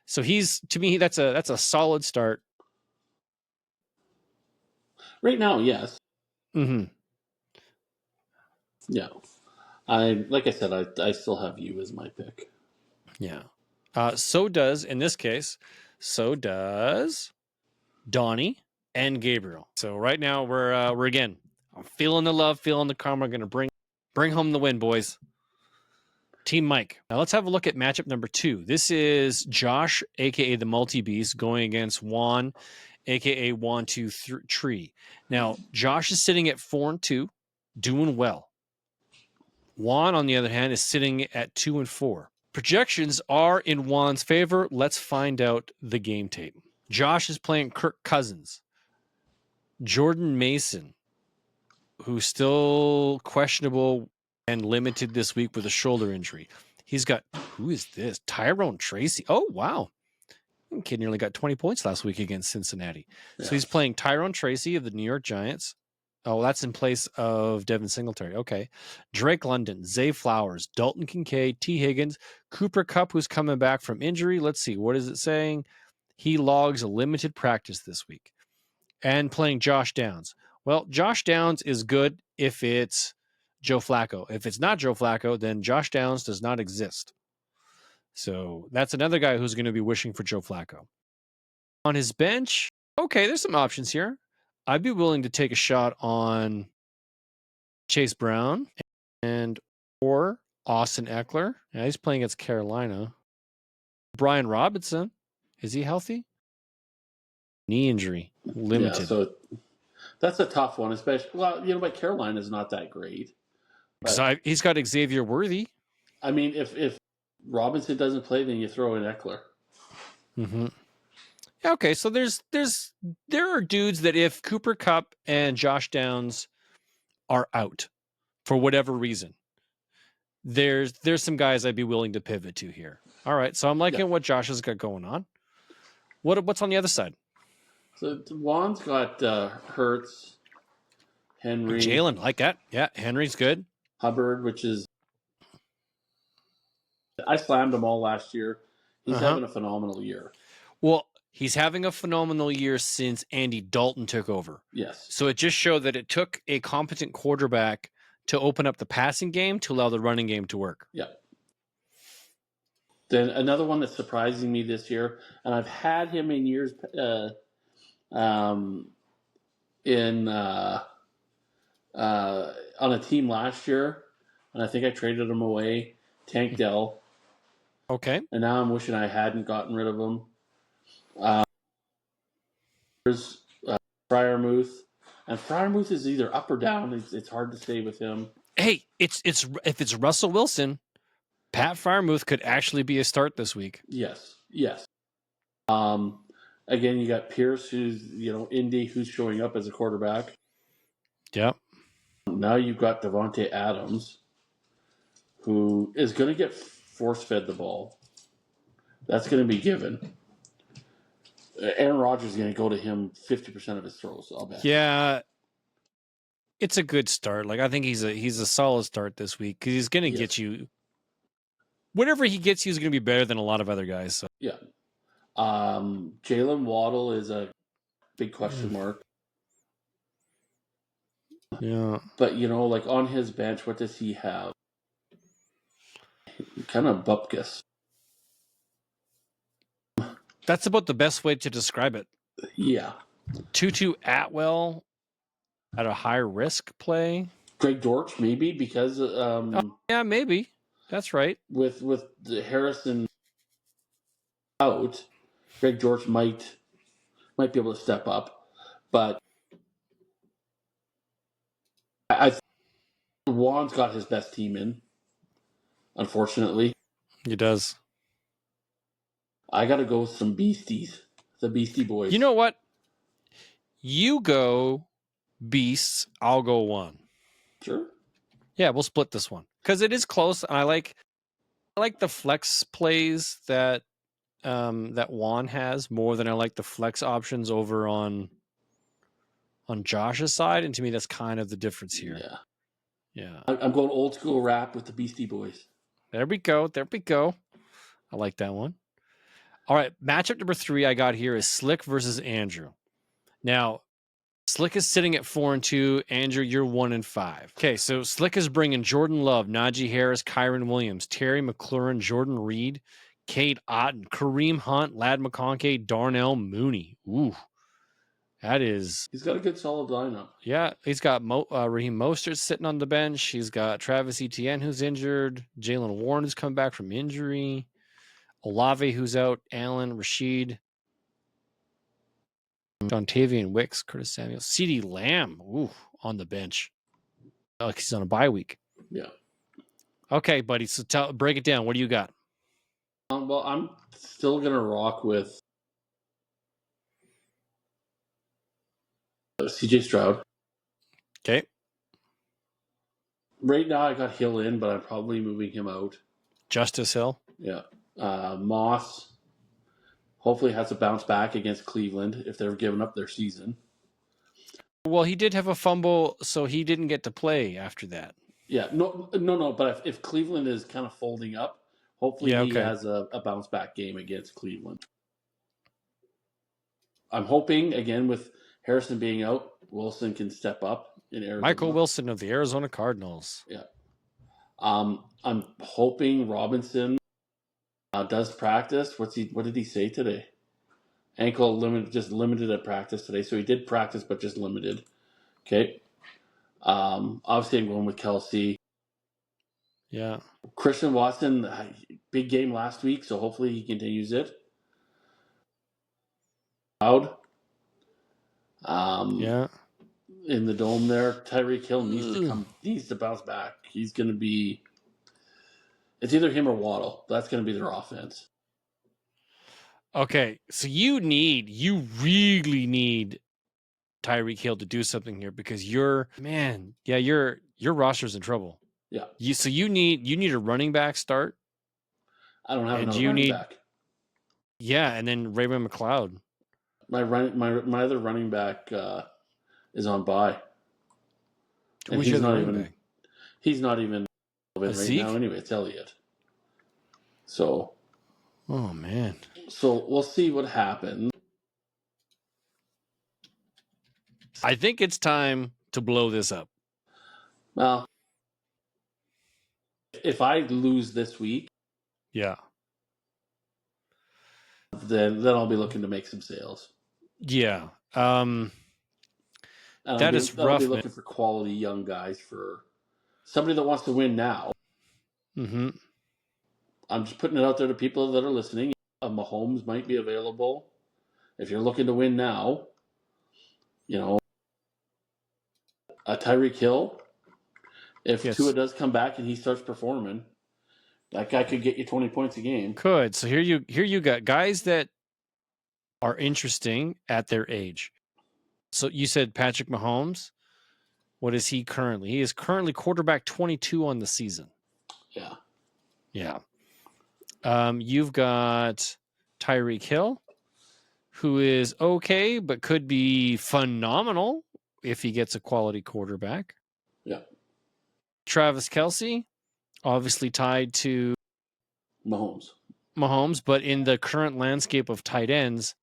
Speaker 1: So to me, that's a solid start.
Speaker 2: Right now, yes.
Speaker 1: Mm-hmm.
Speaker 2: Yeah. Like I said, I still have you as my pick.
Speaker 1: Yeah. So does Donnie and Gabriel. So right now we're again, I'm feeling the love, feeling the karma. We're going to bring home the win, boys. Team Mike. Now let's have a look at matchup number 2. This is Josh, aka the Multi-Beast, going against Juan, aka Juan 2 Tree. Now Josh is sitting at 4-2, doing well. Juan, on the other hand, is sitting at 2-4. Projections are in Juan's favor. Let's find out the game tape. Josh is playing Kirk Cousins, Jordan Mason, who's still questionable and limited this week with a shoulder injury. He's got, who is this? Tyrone Tracy. Oh, wow. Kid nearly got 20 points last week against Cincinnati. Yeah. So he's playing Tyrone Tracy of the New York Giants. Oh, that's in place of Devin Singletary. Okay. Drake London, Zay Flowers, Dalton Kincaid, T. Higgins, Cooper Kupp, who's coming back from injury. Let's see. What is it saying? He logs a limited practice this week. And playing Josh Downs. Well, Josh Downs is good if it's Joe Flacco. If it's not Joe Flacco, then Josh Downs does not exist. So that's another guy who's going to be wishing for Joe Flacco. On his bench, okay, there's some options here. I'd be willing to take a shot on Chase Brown or Austin Eckler. Yeah, he's playing against Carolina. Brian Robinson, is he healthy? Knee injury, limited.
Speaker 2: Yeah, so that's a tough one, especially. Well, but Carolina is not that great.
Speaker 1: So he's got Xavier Worthy.
Speaker 2: I mean, if Robinson doesn't play, then you throw in Eckler.
Speaker 1: Mm-hmm. Okay, so there are dudes that if Cooper Kupp and Josh Downs are out for whatever reason, there's some guys I'd be willing to pivot to here. All right, so I'm liking what Josh has got going on. What's on the other side?
Speaker 2: So Juan's got Hurts, Henry,
Speaker 1: Jalen, like that. Yeah, Henry's good.
Speaker 2: Hubbard, which is I slammed him all last year. He's having a phenomenal year.
Speaker 1: Well, he's having a phenomenal year since Andy Dalton took over.
Speaker 2: Yes.
Speaker 1: So it just showed that it took a competent quarterback to open up the passing game to allow the running game to work.
Speaker 2: Yeah. Then another one that's surprising me this year, and I've had him in years on a team last year, and I think I traded him away, Tank Dell.
Speaker 1: Okay.
Speaker 2: And now I'm wishing I hadn't gotten rid of him. There's Freiermuth, and Freiermuth is either up or down. It's hard to stay with him.
Speaker 1: Hey, if it's Russell Wilson, Pat Freiermuth could actually be a start this week.
Speaker 2: Yes. Again, you got Pierce, who's, Indy, who's showing up as a quarterback.
Speaker 1: Yep.
Speaker 2: Now you've got Devontae Adams, who is going to get force-fed the ball. That's going to be given. Aaron Rodgers is going to go to him 50% of his throws, I'll bet.
Speaker 1: Yeah. It's a good start. Like, I think he's a solid start this week because he's going to get you. Whatever he gets you is going to be better than a lot of other guys. So.
Speaker 2: Yeah. Jalen Waddle is a big question mark.
Speaker 1: Yeah.
Speaker 2: But, like on his bench, what does he have? Kind of bupkis.
Speaker 1: That's about the best way to describe it.
Speaker 2: Yeah.
Speaker 1: Tutu Atwell at a high risk play.
Speaker 2: Greg Dortch, maybe, because
Speaker 1: yeah, maybe. That's right.
Speaker 2: With the Harrison out, Greg Dortch might be able to step up. But I think Juan's got his best team in, unfortunately.
Speaker 1: He does.
Speaker 2: I got to go with some beasties. The Beastie Boys.
Speaker 1: You know what? You go Beasts. I'll go one.
Speaker 2: Sure.
Speaker 1: Yeah, we'll split this one because it is close, and I like the flex plays that Juan has more than I like the flex options over on Josh's side, and to me, that's kind of the difference here. Yeah.
Speaker 2: I'm going old school rap with the Beastie Boys.
Speaker 1: There we go. I like that one. All right, matchup number 3 I got here is Slick versus Andrew. Now, Slick is sitting at 4-2. Andrew, you're 1-5. Okay, so Slick is bringing Jordan Love, Najee Harris, Kyron Williams, Terry McLaurin, Jordan Reed, Cade Otton, Kareem Hunt, Ladd McConkey, Darnell Mooney. Ooh, that is...
Speaker 2: He's got a good solid lineup.
Speaker 1: Yeah, he's got Raheem Mostert sitting on the bench. He's got Travis Etienne, who's injured. Jalen Warren, who's come back from injury. Olave, who's out. Allen, Rashid. Dontavian Wicks, Curtis Samuel, CeeDee Lamb, on the bench. Like he's on a bye week.
Speaker 2: Yeah.
Speaker 1: Okay, buddy. So break it down. What do you got?
Speaker 2: Well, I'm still gonna rock with CJ Stroud.
Speaker 1: Okay.
Speaker 2: Right now, I got Hill in, but I'm probably moving him out.
Speaker 1: Justice Hill.
Speaker 2: Yeah. Moss hopefully has to bounce back against Cleveland if they're giving up their season.
Speaker 1: Well, he did have a fumble, so he didn't get to play after that.
Speaker 2: Yeah, no. But if Cleveland is kind of folding up, hopefully he has a bounce back game against Cleveland. I'm hoping, again, with Harrison being out, Wilson can step up in Arizona.
Speaker 1: Michael Wilson of the Arizona Cardinals.
Speaker 2: Yeah. I'm hoping Robinson does practice. What did he say today? Ankle limited at practice today. So he did practice, but just limited. Okay. Obviously, I'm going with Kelsey.
Speaker 1: Yeah.
Speaker 2: Christian Watson, big game last week, so hopefully he continues it. Loud.
Speaker 1: Yeah.
Speaker 2: In the dome there, Tyreek Hill needs to bounce back. He's going to be. It's either him or Waddle. That's going to be their offense.
Speaker 1: Okay, so you really need Tyreek Hill to do something here because your roster's in trouble.
Speaker 2: Yeah.
Speaker 1: You need a running back start.
Speaker 2: I don't have another running back.
Speaker 1: Yeah, and then Raymond McLeod.
Speaker 2: My other running back is on bye. And he's not even right now anyway. It's Elliott. So.
Speaker 1: Oh man.
Speaker 2: So we'll see what happens.
Speaker 1: I think it's time to blow this up.
Speaker 2: Well, if I lose this week,
Speaker 1: yeah,
Speaker 2: then I'll be looking to make some sales.
Speaker 1: Yeah,
Speaker 2: is rough. I'll be looking for quality young guys for somebody that wants to win now.
Speaker 1: Mm-hmm.
Speaker 2: I'm just putting it out there to people that are listening. Mahomes might be available if you're looking to win now. A Tyreek Hill. If Tua does come back and he starts performing, that guy could get you 20 points a game.
Speaker 1: Could. So here you got guys that are interesting at their age. So you said Patrick Mahomes. What is he currently? He is currently quarterback 22 on the season.
Speaker 2: Yeah.
Speaker 1: Yeah. You've got Tyreek Hill, who is okay, but could be phenomenal if he gets a quality quarterback.
Speaker 2: Yeah.
Speaker 1: Travis Kelce, obviously tied to Mahomes, but in the current landscape of tight ends,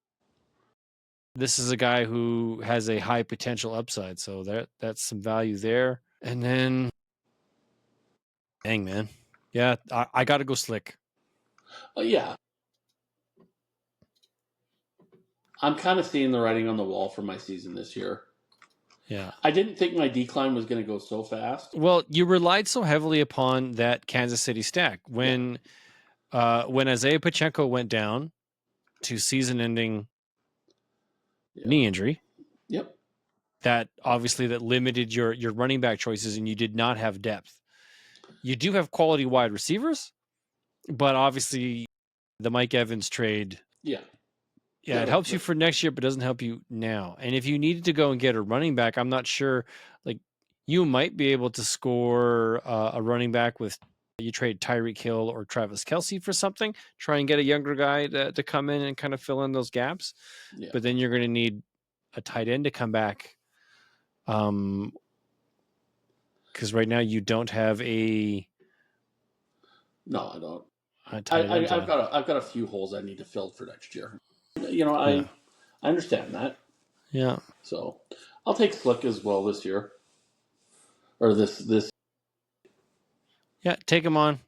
Speaker 1: this is a guy who has a high potential upside. So that's some value there. And then, dang, man. Yeah, I got to go Slick.
Speaker 2: Yeah. I'm kind of seeing the writing on the wall for my season this year.
Speaker 1: Yeah.
Speaker 2: I didn't think my decline was going to go so fast.
Speaker 1: Well, you relied so heavily upon that Kansas City stack. When Isaiah Pacheco went down to season-ending knee injury,
Speaker 2: yep,
Speaker 1: that obviously that limited your running back choices, and you did not have depth. You do have quality wide receivers, but obviously the Mike Evans trade, it helps you for next year, but doesn't help you now. And if you needed to go and get a running back, I'm not sure. Like, you might be able to score a running back with you trade Tyreek Hill or Travis Kelce for something. Try and get a younger guy to come in and kind of fill in those gaps.
Speaker 2: Yeah.
Speaker 1: But then you're going to need a tight end to come back. Because right now you don't have a.
Speaker 2: No, I don't.
Speaker 1: I've
Speaker 2: got a few holes I need to fill for next year. I understand that.
Speaker 1: Yeah.
Speaker 2: So I'll take Slick as well this year. Or this.
Speaker 1: Yeah, take him on.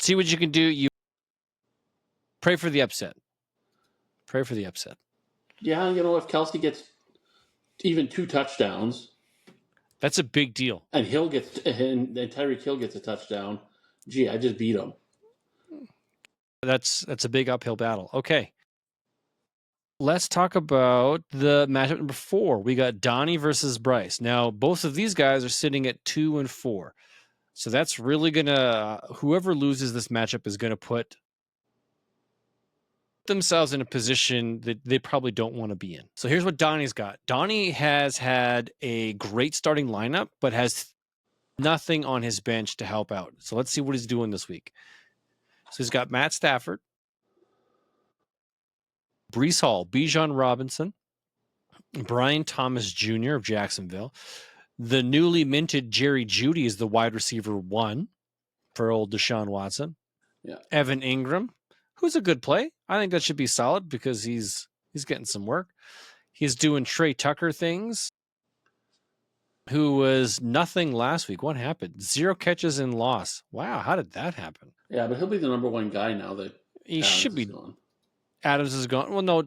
Speaker 1: See what you can do. You pray for the upset. Pray for the upset.
Speaker 2: Yeah, if Kelce gets even 2 touchdowns,
Speaker 1: that's a big deal.
Speaker 2: And Tyreek Hill gets a touchdown. Gee, I just beat him.
Speaker 1: That's a big uphill battle. Okay. Let's talk about the matchup number 4. We got Donnie versus Bryce. Now, both of these guys are sitting at 2 and 4. So that's really going to, whoever loses this matchup is going to put themselves in a position that they probably don't want to be in. So here's what Donnie's got. Donnie has had a great starting lineup, but has nothing on his bench to help out. So let's see what he's doing this week. So he's got Matt Stafford, Breece Hall, Bijan Robinson, Brian Thomas Jr. of Jacksonville. The newly minted Jerry Jeudy is the wide receiver 1 for old Deshaun Watson.
Speaker 2: Yeah.
Speaker 1: Evan Ingram, who's a good play. I think that should be solid because he's getting some work. He's doing Trey Tucker things, who was nothing last week. What happened? 0 catches and loss. Wow, how did that happen?
Speaker 2: Yeah, but he'll be the number 1 guy now that
Speaker 1: he should be. Gone. Adams is gone. Well,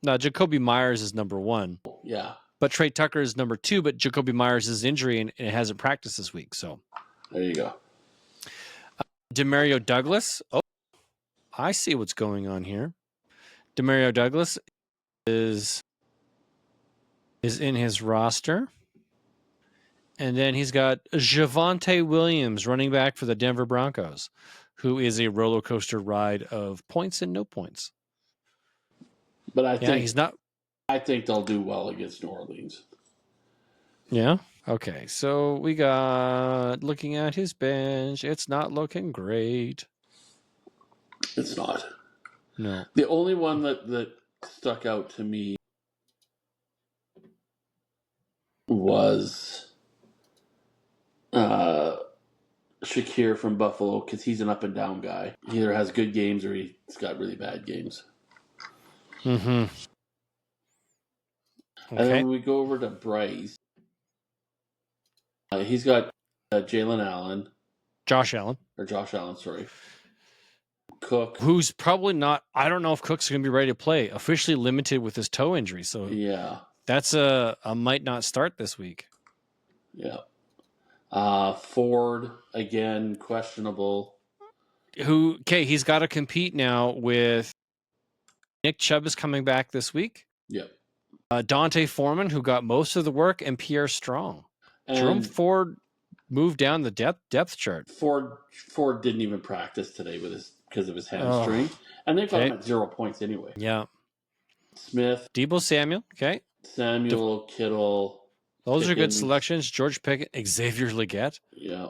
Speaker 1: no, Jacoby Myers is number 1.
Speaker 2: Yeah.
Speaker 1: But Trey Tucker is number 2, but Jacoby Myers is injury and it hasn't practiced this week. So
Speaker 2: there you go.
Speaker 1: Demario Douglas. Oh, I see what's going on here. Demario Douglas is in his roster. And then he's got Javonte Williams, running back for the Denver Broncos, who is a roller coaster ride of points and no points.
Speaker 2: But I think
Speaker 1: he's not.
Speaker 2: I think they'll do well against New Orleans.
Speaker 1: Yeah. Okay. So we got, looking at his bench, it's not looking great.
Speaker 2: It's not.
Speaker 1: No.
Speaker 2: The only one that stuck out to me was Shakir from Buffalo, because he's an up and down guy. He either has good games or he's got really bad games.
Speaker 1: Mm-hmm.
Speaker 2: Okay. And then when we go over to Bryce, he's got Josh Allen, sorry. Cook,
Speaker 1: who's probably not. I don't know if Cook's going to be ready to play. Officially limited with his toe injury, so
Speaker 2: yeah,
Speaker 1: that's a might not start this week.
Speaker 2: Yeah. Ford again, questionable.
Speaker 1: He's got to compete now with Nick Chubb is coming back this week.
Speaker 2: Yep.
Speaker 1: Dante Foreman, who got most of the work, and Pierre Strong. And Jerome Ford moved down the depth chart.
Speaker 2: Ford didn't even practice today because of his hamstring, and they've got him at 0 points anyway.
Speaker 1: Yeah.
Speaker 2: Smith,
Speaker 1: Deebo Samuel. Okay.
Speaker 2: Samuel, Kittle.
Speaker 1: Those
Speaker 2: Pickens,
Speaker 1: are good selections. George Pickett, Xavier Legette.
Speaker 2: Yeah.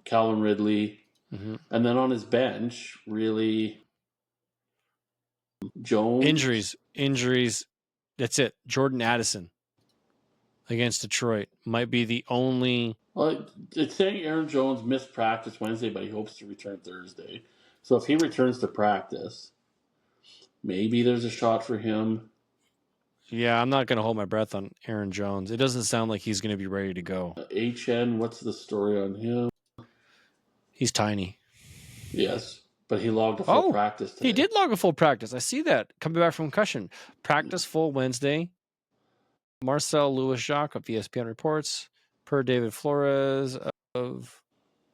Speaker 2: Calvin Ridley.
Speaker 1: Mm-hmm.
Speaker 2: And then on his bench, really, Jones.
Speaker 1: Injuries. That's it. Jordan Addison against Detroit might be the only.
Speaker 2: Well, it's saying Aaron Jones missed practice Wednesday, but he hopes to return Thursday. So if he returns to practice, maybe there's a shot for him.
Speaker 1: Yeah, I'm not going to hold my breath on Aaron Jones. It doesn't sound like he's going to be ready to go.
Speaker 2: HN, what's the story on him?
Speaker 1: He's tiny.
Speaker 2: Yes, but he logged a full practice today.
Speaker 1: He did log a full practice. I see that. Coming back from concussion. Practice full Wednesday. Marcel Louis-Jacques of ESPN reports, per David Flores of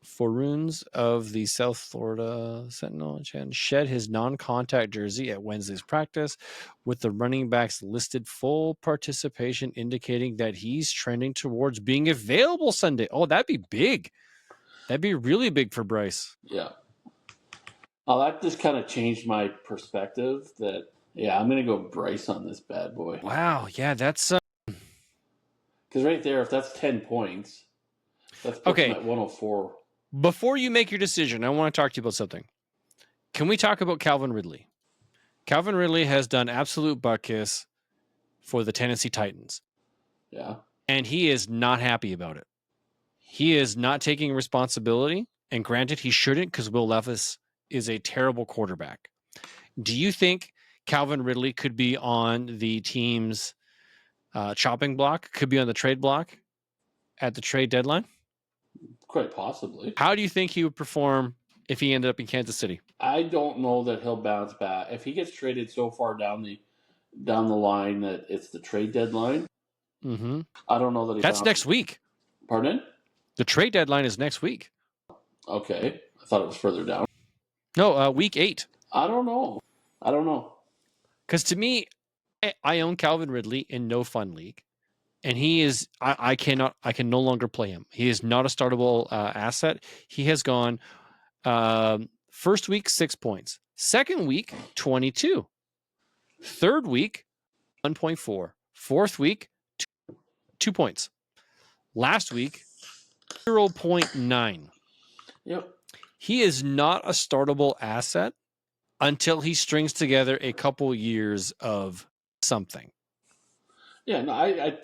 Speaker 1: Forunes of the South Florida Sentinel, shed his non-contact jersey at Wednesday's practice, with the running backs listed full participation, indicating that he's trending towards being available Sunday. Oh, that'd be big. That'd be really big for Bryce.
Speaker 2: Yeah. Oh, that just kind of changed my perspective that, yeah, I'm going to go Bryce on this bad boy.
Speaker 1: Wow. Yeah, that's...
Speaker 2: Because right there, if that's 10 points, that's okay. At 104.
Speaker 1: Before you make your decision, I want to talk to you about something. Can we talk about Calvin Ridley? Calvin Ridley has done absolute butt kiss for the Tennessee Titans.
Speaker 2: Yeah.
Speaker 1: And he is not happy about it. He is not taking responsibility. And granted, he shouldn't, because Will Levis is a terrible quarterback. Do you think Calvin Ridley could be on the team's chopping block, could be on the trade block at the trade deadline?
Speaker 2: Quite possibly.
Speaker 1: How do you think he would perform if he ended up in Kansas City?
Speaker 2: I don't know that he'll bounce back. If he gets traded so far down the line that it's the trade deadline, I don't know that
Speaker 1: that's next week.
Speaker 2: Pardon?
Speaker 1: The trade deadline is next week.
Speaker 2: Okay. I thought it was further down.
Speaker 1: No, week 8.
Speaker 2: I don't know.
Speaker 1: Because to me, I own Calvin Ridley in no fun league, and he is. I can no longer play him. He is not a startable asset. He has gone first week 6 points, second week 22, third week 1.4, fourth week 2 points, last week 0.9.
Speaker 2: Yep.
Speaker 1: He is not a startable asset until he strings together a couple years of something.
Speaker 2: Yeah, no, I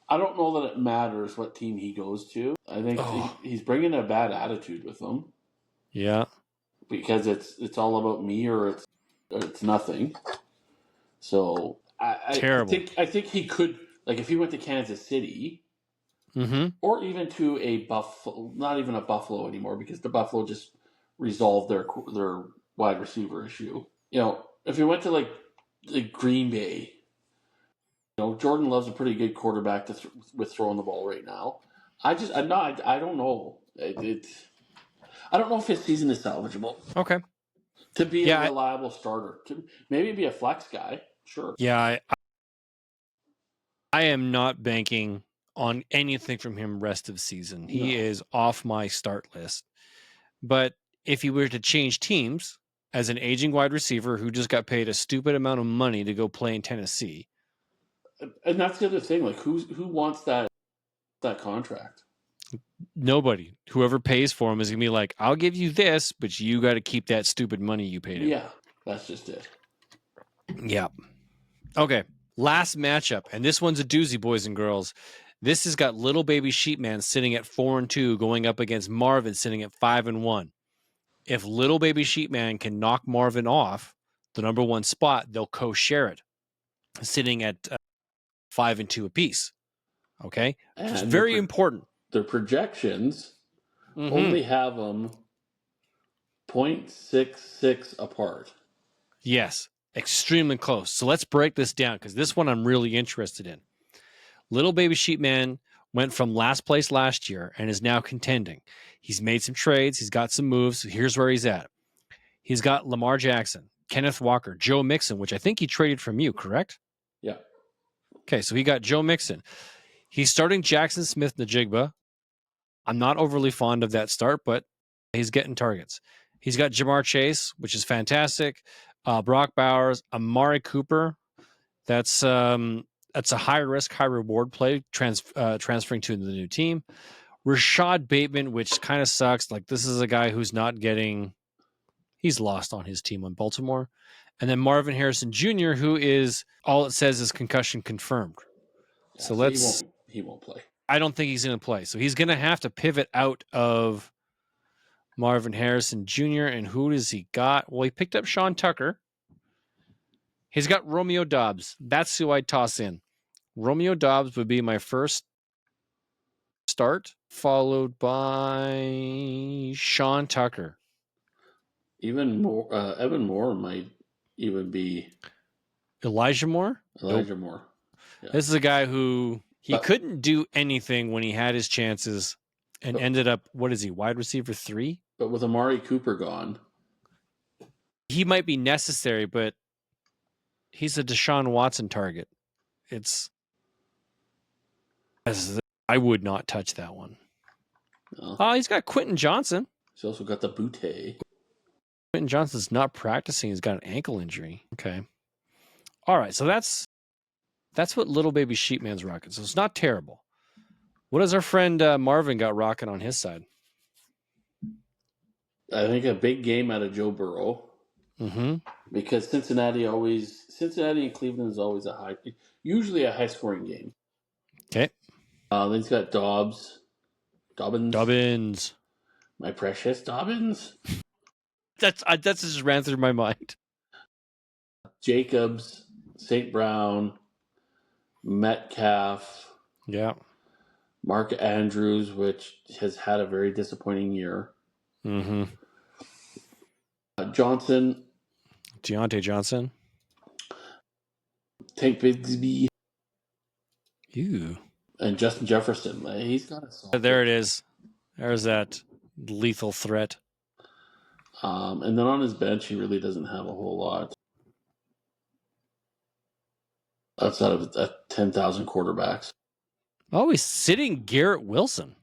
Speaker 2: don't know that it matters what team he goes to. I think he's bringing a bad attitude with them.
Speaker 1: Yeah,
Speaker 2: because it's all about me or it's nothing. So
Speaker 1: terrible.
Speaker 2: I think he could, like, if he went to Kansas City, or even to a Buffalo, not even a Buffalo anymore, because the Buffalo just resolved their wide receiver issue. You know, if he went to like Green Bay, you know, Jordan Love's a pretty good quarterback with throwing the ball right now. I don't know. I don't know if his season is salvageable.
Speaker 1: Okay.
Speaker 2: To be a reliable starter. To maybe be a flex guy. Sure.
Speaker 1: Yeah, I am not banking on anything from him rest of season. He is off my start list. But if he were to change teams as an aging wide receiver who just got paid a stupid amount of money to go play in Tennessee.
Speaker 2: And that's the other thing. Like, who wants that contract?
Speaker 1: Nobody. Whoever pays for him is going to be like, I'll give you this, but you got to keep that stupid money you paid him.
Speaker 2: Yeah, that's just it.
Speaker 1: Yeah. Okay. Last matchup. And this one's a doozy, boys and girls. This has got little baby Sheepman sitting at 4-2, going up against Marvin sitting at 5-1. If little baby Sheepman can knock Marvin off the number one spot, they'll co-share it, sitting at 5-2 apiece. Okay, it's very important.
Speaker 2: Their projections only have them 0.66 apart.
Speaker 1: Yes, extremely close. So let's break this down, because this one I'm really interested in. Little baby Sheepman went from last place last year and is now contending. He's made some trades. He's got some moves. Here's where he's at. He's got Lamar Jackson, Kenneth Walker, Joe Mixon, which I think he traded from you, correct?
Speaker 2: Yeah.
Speaker 1: Okay, so he got Joe Mixon. He's starting Jackson Smith-Njigba. I'm not overly fond of that start, but he's getting targets. He's got Jamar Chase, which is fantastic. Brock Bowers, Amari Cooper. That's a high risk, high reward play transferring to the new team. Rashad Bateman, which kind of sucks. Like, this is a guy who's not getting. He's lost on his team on Baltimore. And then Marvin Harrison Jr., who is all it says is concussion confirmed.
Speaker 2: Yeah, so he won't play.
Speaker 1: I don't think he's going to play. So he's going to have to pivot out of Marvin Harrison Jr. And who does he got? Well, he picked up Sean Tucker. He's got Romeo Doubs. That's who I'd toss in. Romeo Doubs would be my first start, followed by Sean Tucker.
Speaker 2: Even more, Evan Moore might even be.
Speaker 1: Elijah Moore?
Speaker 2: Elijah Moore.
Speaker 1: Yeah. This is a guy who couldn't do anything when he had his chances and ended up, what is he, wide receiver 3?
Speaker 2: But with Amari Cooper gone.
Speaker 1: He might be necessary, but he's a Deshaun Watson target. I would not touch that one. No. He's got Quentin Johnson.
Speaker 2: He's also got the Butte.
Speaker 1: Quentin Johnson's not practicing. He's got an ankle injury. Okay. All right. So that's what Little Baby Sheepman's rocking. So it's not terrible. What has our friend Marvin got rocking on his side?
Speaker 2: I think a big game out of Joe Burrow.
Speaker 1: Mm-hmm.
Speaker 2: Because Cincinnati and Cleveland is always usually a high scoring game.
Speaker 1: Okay.
Speaker 2: Then he's got Dobbins. My precious Dobbins.
Speaker 1: That's just ran through my mind.
Speaker 2: Jacobs, St. Brown, Metcalf.
Speaker 1: Yeah.
Speaker 2: Mark Andrews, which has had a very disappointing year.
Speaker 1: Mm-hmm.
Speaker 2: Johnson.
Speaker 1: Deontay Johnson.
Speaker 2: Tank Bigsby.
Speaker 1: Ew.
Speaker 2: And Justin Jefferson. He's got a solid.
Speaker 1: There it is. There's that lethal threat.
Speaker 2: And then on his bench, he really doesn't have a whole lot. Outside of 10,000 quarterbacks.
Speaker 1: Oh, he's sitting Garrett Wilson.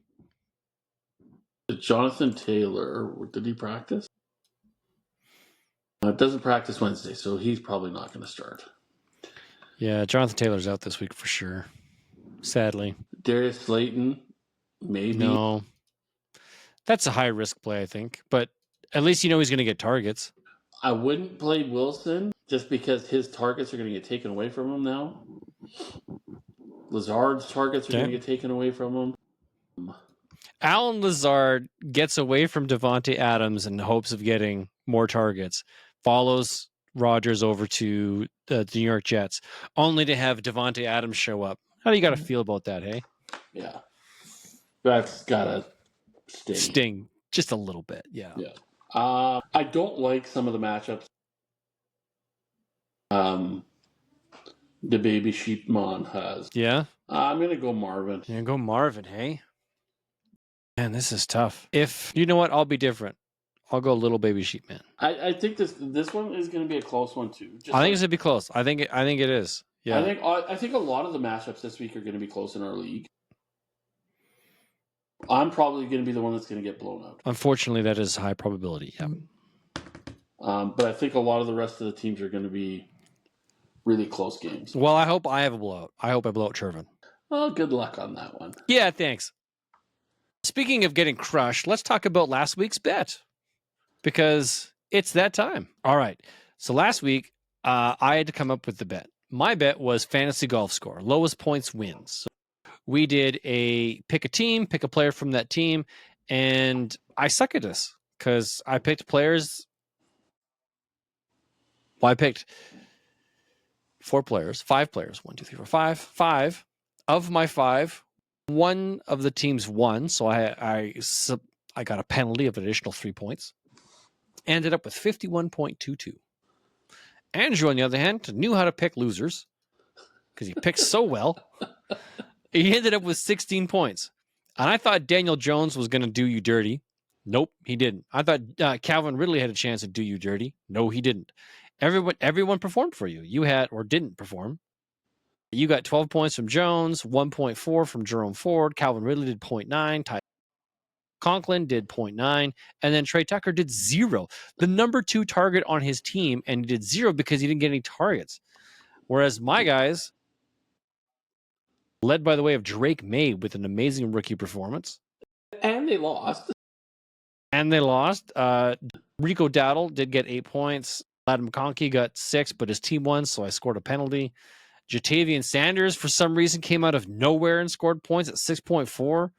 Speaker 2: Jonathan Taylor, did he practice? Doesn't practice Wednesday, so he's probably not going to start.
Speaker 1: Yeah, Jonathan Taylor's out this week for sure. Sadly.
Speaker 2: Darius Slayton, maybe.
Speaker 1: No. That's a high risk play, I think. But at least you know he's going to get targets.
Speaker 2: I wouldn't play Wilson just because his targets are going to get taken away from him now. Lazard's targets are going to get taken away from him.
Speaker 1: Alan Lazard gets away from Devontae Adams in hopes of getting more targets. Follows Rodgers over to the New York Jets, only to have Devontae Adams show up. How do you got to feel about that, hey?
Speaker 2: Yeah. That's got to
Speaker 1: sting. Just a little bit, yeah.
Speaker 2: Yeah. I don't like some of the matchups. The baby sheepmon has.
Speaker 1: Yeah?
Speaker 2: I'm going to go Marvin.
Speaker 1: You're going to go Marvin, hey? Man, this is tough. You know what? I'll be different. I'll go little baby sheepman.
Speaker 2: I think this one is going to be a close one too.
Speaker 1: I think it's going to be close. I think it is. Yeah.
Speaker 2: I think a lot of the matchups this week are going to be close in our league. I'm probably going to be the one that's going to get blown out.
Speaker 1: Unfortunately, that is high probability. Yeah.
Speaker 2: But I think a lot of the rest of the teams are going to be really close games.
Speaker 1: Well, I hope I have a blowout. I hope I blow out Chervin.
Speaker 2: Well, good luck on that one.
Speaker 1: Yeah, thanks. Speaking of getting crushed, let's talk about last week's bet. Because it's that time. All right. So last week, I had to come up with the bet. My bet was fantasy golf score. Lowest points wins. So we did pick a team, pick a player from that team, and I suck at this because I picked players. Well, I picked 5 players. 1, 2, 3, 4, 5. 5 of my 5. One of the teams won, so I got a penalty of an additional 3 points. Ended up with 51.22. Andrew, on the other hand, knew how to pick losers because he picked so well. He ended up with 16 points. And I thought Daniel Jones was going to do you dirty. Nope, he didn't. I thought Calvin Ridley had a chance to do you dirty. No, he didn't. Everyone performed for you. You had or didn't perform. You got 12 points from Jones, 1.4 from Jerome Ford. Calvin Ridley did 0.9. Conklin did 0.9, and then Trey Tucker did 0. The number 2 target on his team, and he did 0 because he didn't get any targets. Whereas my guys, led by the way of Drake May with an amazing rookie performance.
Speaker 2: And they lost.
Speaker 1: Rico Dowdle did get 8 points. Adam McConkey got 6, but his team won, so I scored a penalty. Jatavian Sanders, for some reason, came out of nowhere and scored points at 6.4.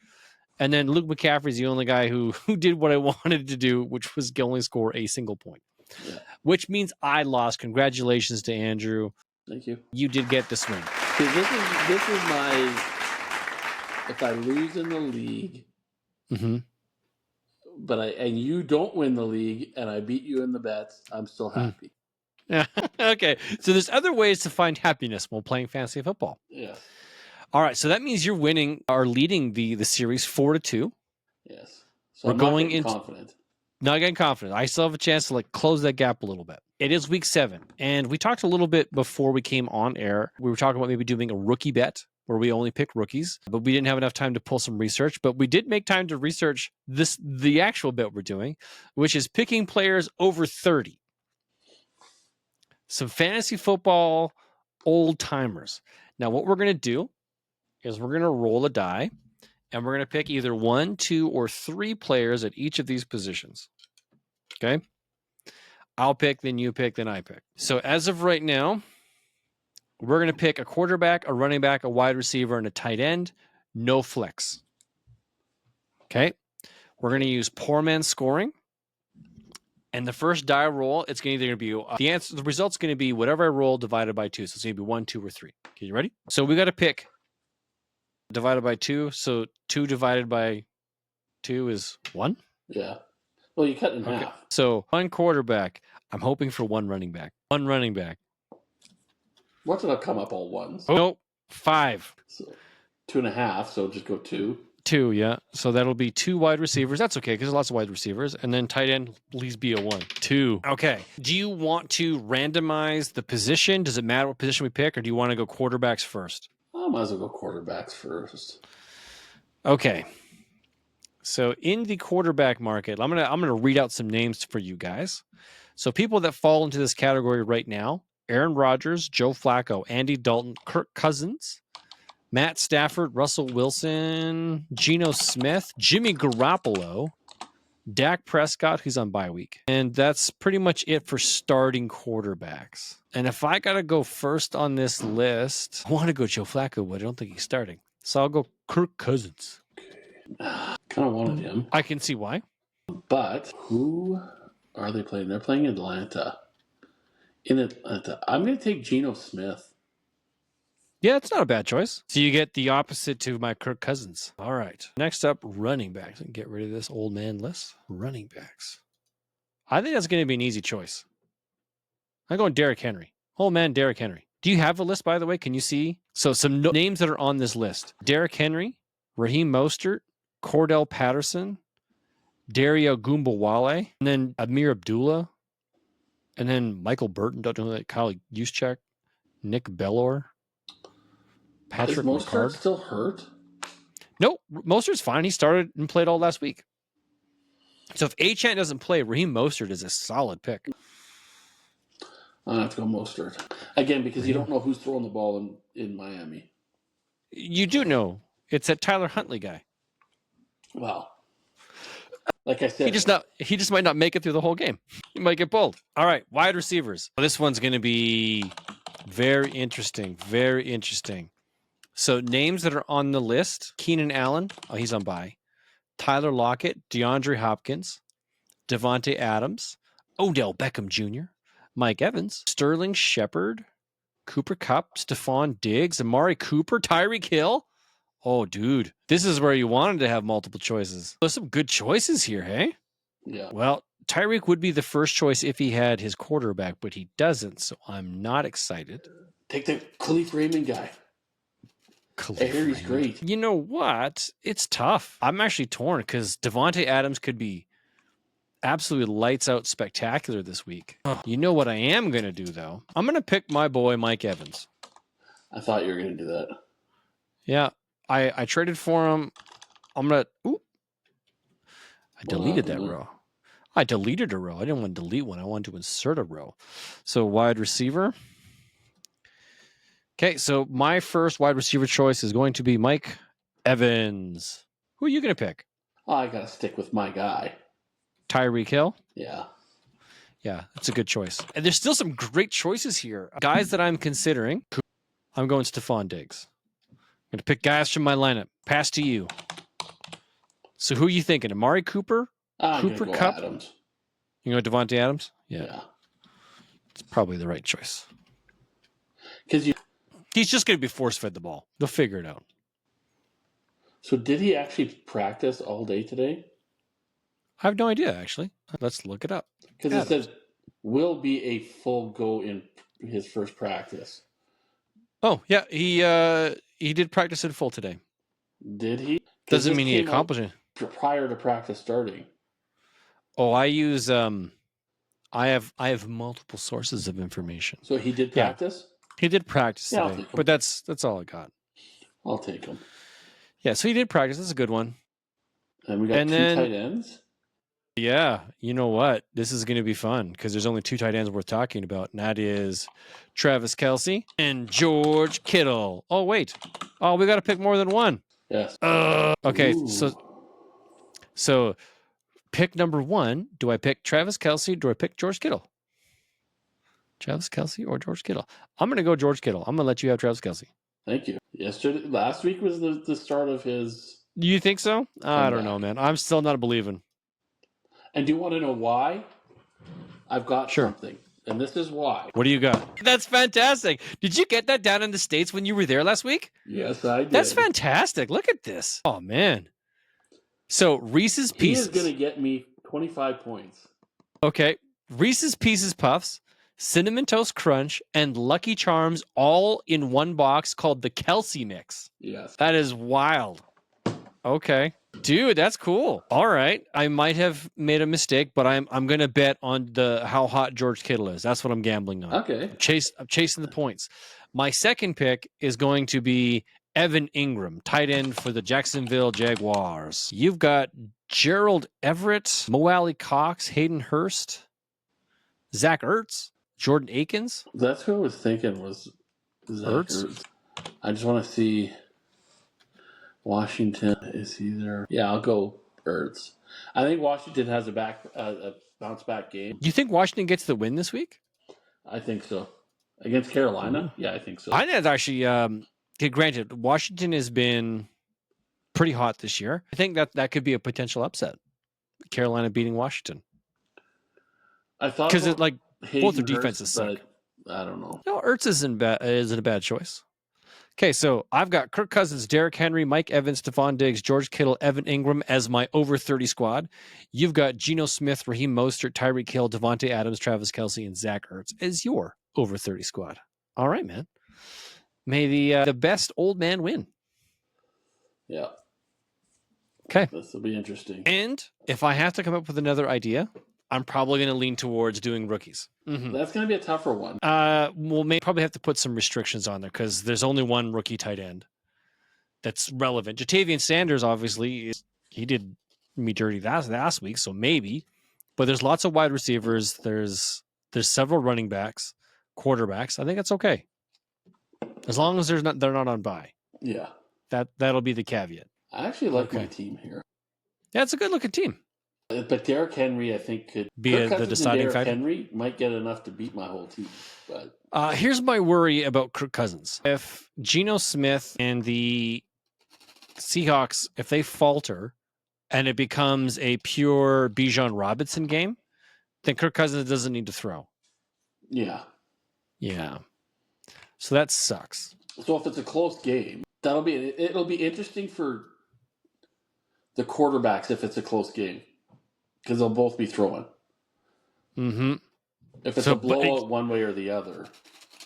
Speaker 1: And then Luke McCaffrey's the only guy who did what I wanted to do, which was only score a single point.
Speaker 2: Yeah.
Speaker 1: Which means I lost. Congratulations to Andrew.
Speaker 2: Thank you.
Speaker 1: You did get the swing.
Speaker 2: This is my, if I lose in the league, and you don't win the league and I beat you in the bets, I'm still happy.
Speaker 1: Yeah. Okay. So there's other ways to find happiness while playing fantasy football.
Speaker 2: Yeah.
Speaker 1: All right. So that means you're leading the series 4-2.
Speaker 2: Yes. So
Speaker 1: We're
Speaker 2: I'm
Speaker 1: going
Speaker 2: into confident.
Speaker 1: Not getting confident. I still have a chance to close that gap a little bit. It is week 7. And we talked a little bit before we came on air. We were talking about maybe doing a rookie bet where we only pick rookies, but we didn't have enough time to pull some research. But we did make time to research the actual bet we're doing, which is picking players over 30. Some fantasy football old timers. Now, what we're going to do is we're going to roll a die, and we're going to pick either 1, 2, or 3 players at each of these positions. Okay? I'll pick, then you pick, then I pick. So as of right now, we're going to pick a quarterback, a running back, a wide receiver, and a tight end. No flex. Okay? We're going to use poor man scoring. And the first die roll, it's either going to be the result's going to be whatever I roll divided by 2. So it's going to be 1, 2, or 3. Okay, you ready? So we got to pick divided by 2. So 2 divided by 2 is 1.
Speaker 2: Yeah. Well, you cut in half.
Speaker 1: So 1 quarterback. I'm hoping for 1 running back. 1 running back.
Speaker 2: What's it come up all ones?
Speaker 1: Oh, no, 5.
Speaker 2: So 2.5. So just go 2.
Speaker 1: 2, yeah. So that'll be 2 wide receivers. That's okay because there's lots of wide receivers. And then tight end, please be a 1. 2. Okay. Do you want to randomize the position? Does it matter what position we pick, or do you want to go quarterbacks first?
Speaker 2: I might as well go quarterbacks first.
Speaker 1: Okay. So in the quarterback market, I'm gonna read out some names for you guys. So people that fall into this category right now: Aaron Rodgers, Joe Flacco, Andy Dalton, Kirk Cousins, Matt Stafford, Russell Wilson, Geno Smith, Jimmy Garoppolo, Dak Prescott, who's on bye week. And that's pretty much it for starting quarterbacks. And if I got to go first on this list, I want to go Joe Flacco, but I don't think he's starting. So I'll go Kirk Cousins.
Speaker 2: Kind of wanted him.
Speaker 1: I can see why.
Speaker 2: But who are they playing? They're playing Atlanta. In Atlanta. I'm going to take Geno Smith.
Speaker 1: Yeah, it's not a bad choice. So you get the opposite to my Kirk Cousins. All right. Next up, running backs. Get rid of this old man list. Running backs. I think that's going to be an easy choice. I'm going Derrick Henry. Old man Derrick Henry. Do you have a list, by the way? Can you see? So some names that are on this list. Derrick Henry, Raheem Mostert, Cordell Patterson, Dario Gumbawale, and then Amir Abdullah, and then Michael Burton, don't know that, Kyle Juszczyk, Nick Bellor, Patrick
Speaker 2: Is Mostert
Speaker 1: Ricard.
Speaker 2: still hurt?
Speaker 1: Nope, Mostert's fine. He started and played all last week. So if Achane doesn't play, Raheem Mostert is a solid pick.
Speaker 2: I have to go Mostert. Again, because you don't know who's throwing the ball in Miami.
Speaker 1: You do know. It's that Tyler Huntley guy.
Speaker 2: Well, like I said,
Speaker 1: he just might not make it through the whole game. He might get pulled. All right, wide receivers. This one's going to be very interesting. Very interesting. So names that are on the list: Keenan Allen. Oh, he's on bye. Tyler Lockett, DeAndre Hopkins, Devontae Adams, Odell Beckham Jr., Mike Evans, Sterling Shepard, Cooper Kupp, Stephon Diggs, Amari Cooper, Tyreek Hill. Oh, dude, this is where you wanted to have multiple choices. There's some good choices here, hey?
Speaker 2: Yeah.
Speaker 1: Well, Tyreek would be the first choice if he had his quarterback, but he doesn't, so I'm not excited.
Speaker 2: Take the Khalif Raymond guy. I hear he's great.
Speaker 1: You know what? It's tough. I'm actually torn because Devontae Adams could be absolutely lights out spectacular this week. You know what I am going to do, though? I'm going to pick my boy Mike Evans.
Speaker 2: I thought you were going to do that.
Speaker 1: Yeah. I traded for him. I'm going to... I deleted that row. I deleted a row. I didn't want to delete one. I wanted to insert a row. So wide receiver. Okay, so my first wide receiver choice is going to be Mike Evans. Who are you going to pick?
Speaker 2: Oh, I got to stick with my guy.
Speaker 1: Tyreek Hill?
Speaker 2: Yeah.
Speaker 1: Yeah, that's a good choice. And there's still some great choices here. Guys that I'm considering, I'm going Stephon Diggs. I'm going to pick guys from my lineup. Pass to you. So who are you thinking? Amari Cooper? Cooper
Speaker 2: go
Speaker 1: Kupp?
Speaker 2: Adams.
Speaker 1: You know Devontae Adams?
Speaker 2: Yeah.
Speaker 1: It's probably the right choice.
Speaker 2: Because
Speaker 1: he's just going to be force-fed the ball. They'll figure it out.
Speaker 2: So did he actually practice all day today?
Speaker 1: I have no idea, actually. Let's look it up.
Speaker 2: Because it says will be a full go in his first practice.
Speaker 1: Oh, yeah. He did practice in full today.
Speaker 2: Did he?
Speaker 1: Doesn't mean he accomplished it.
Speaker 2: Prior to practice starting.
Speaker 1: Oh, I use I have multiple sources of information.
Speaker 2: So he did practice?
Speaker 1: Yeah. He did practice today, but that's all I got.
Speaker 2: I'll take him.
Speaker 1: Yeah, so he did practice. That's a good one.
Speaker 2: And we got two tight ends?
Speaker 1: Yeah, you know what? This is going to be fun because there's only two tight ends worth talking about, and that is Travis Kelce and George Kittle. Oh, wait. Oh, we got to pick more than one.
Speaker 2: Yes.
Speaker 1: Okay, so pick number one. Do I pick Travis Kelce or do I pick George Kittle? Travis Kelce or George Kittle? I'm going to go George Kittle. I'm going to let you have Travis Kelce.
Speaker 2: Thank you. Last week was the start of his...
Speaker 1: You think so? I don't know, man. I'm still not believing.
Speaker 2: And do you want to know why? I've got something. And this is why.
Speaker 1: What do you got? That's fantastic. Did you get that down in the States when you were there last week?
Speaker 2: Yes, I did.
Speaker 1: That's fantastic. Look at this. Oh, man. So Reese's Pieces.
Speaker 2: He is going to get me 25 points.
Speaker 1: Okay. Reese's Pieces Puffs, Cinnamon Toast Crunch, and Lucky Charms all in one box called the Kelce Mix.
Speaker 2: Yes.
Speaker 1: That is wild. Okay. Dude, that's cool. All right. I might have made a mistake, but I'm going to bet on how hot George Kittle is. That's what I'm gambling on.
Speaker 2: Okay.
Speaker 1: I'm chasing the points. My second pick is going to be Evan Ingram, tight end for the Jacksonville Jaguars. You've got Gerald Everett, Mo Alley Cox, Hayden Hurst, Zach Ertz, Jordan Akins.
Speaker 2: That's who I was thinking was Zach Ertz. I just want to see... Washington, is he there? Yeah, I'll go Ertz. I think Washington has a bounce back game.
Speaker 1: Do you think Washington gets the win this week?
Speaker 2: I think so. Against Carolina? Yeah, I think so.
Speaker 1: I think that's actually, granted, Washington has been pretty hot this year. I think that could be a potential upset. Carolina beating Washington.
Speaker 2: I thought
Speaker 1: because both their defenses suck.
Speaker 2: I don't know.
Speaker 1: No, Ertz isn't a bad choice. Okay, so I've got Kirk Cousins, Derrick Henry, Mike Evans, Stephon Diggs, George Kittle, Evan Ingram as my over 30 squad. You've got Geno Smith, Raheem Mostert, Tyreek Hill, Devontae Adams, Travis Kelce, and Zach Ertz as your over 30 squad. All right, man. May the best old man win.
Speaker 2: Yeah.
Speaker 1: Okay.
Speaker 2: This will be interesting.
Speaker 1: And if I have to come up with another idea, I'm probably going to lean towards doing rookies.
Speaker 2: Mm-hmm. That's going to be a tougher one.
Speaker 1: We'll probably have to put some restrictions on there because there's only one rookie tight end that's relevant. Jatavian Sanders, obviously, he did me dirty last week, so maybe. But there's lots of wide receivers. There's several running backs, quarterbacks. I think that's okay, as long as they're not on bye.
Speaker 2: Yeah,
Speaker 1: that'll be the caveat.
Speaker 2: I actually like my team here.
Speaker 1: Yeah, it's a good looking team.
Speaker 2: But Derrick Henry, I think, could
Speaker 1: be the deciding factor.
Speaker 2: Henry might get enough to beat my whole team. But
Speaker 1: here's my worry about Kirk Cousins. If Geno Smith and the Seahawks, if they falter and it becomes a pure Bijan Robinson game, then Kirk Cousins doesn't need to throw.
Speaker 2: Yeah.
Speaker 1: Yeah. So that sucks.
Speaker 2: So if it's a close game, it'll be interesting for the quarterbacks if it's a close game. Because they'll both be throwing.
Speaker 1: Mm-hmm.
Speaker 2: If it's a blowout one way or the other.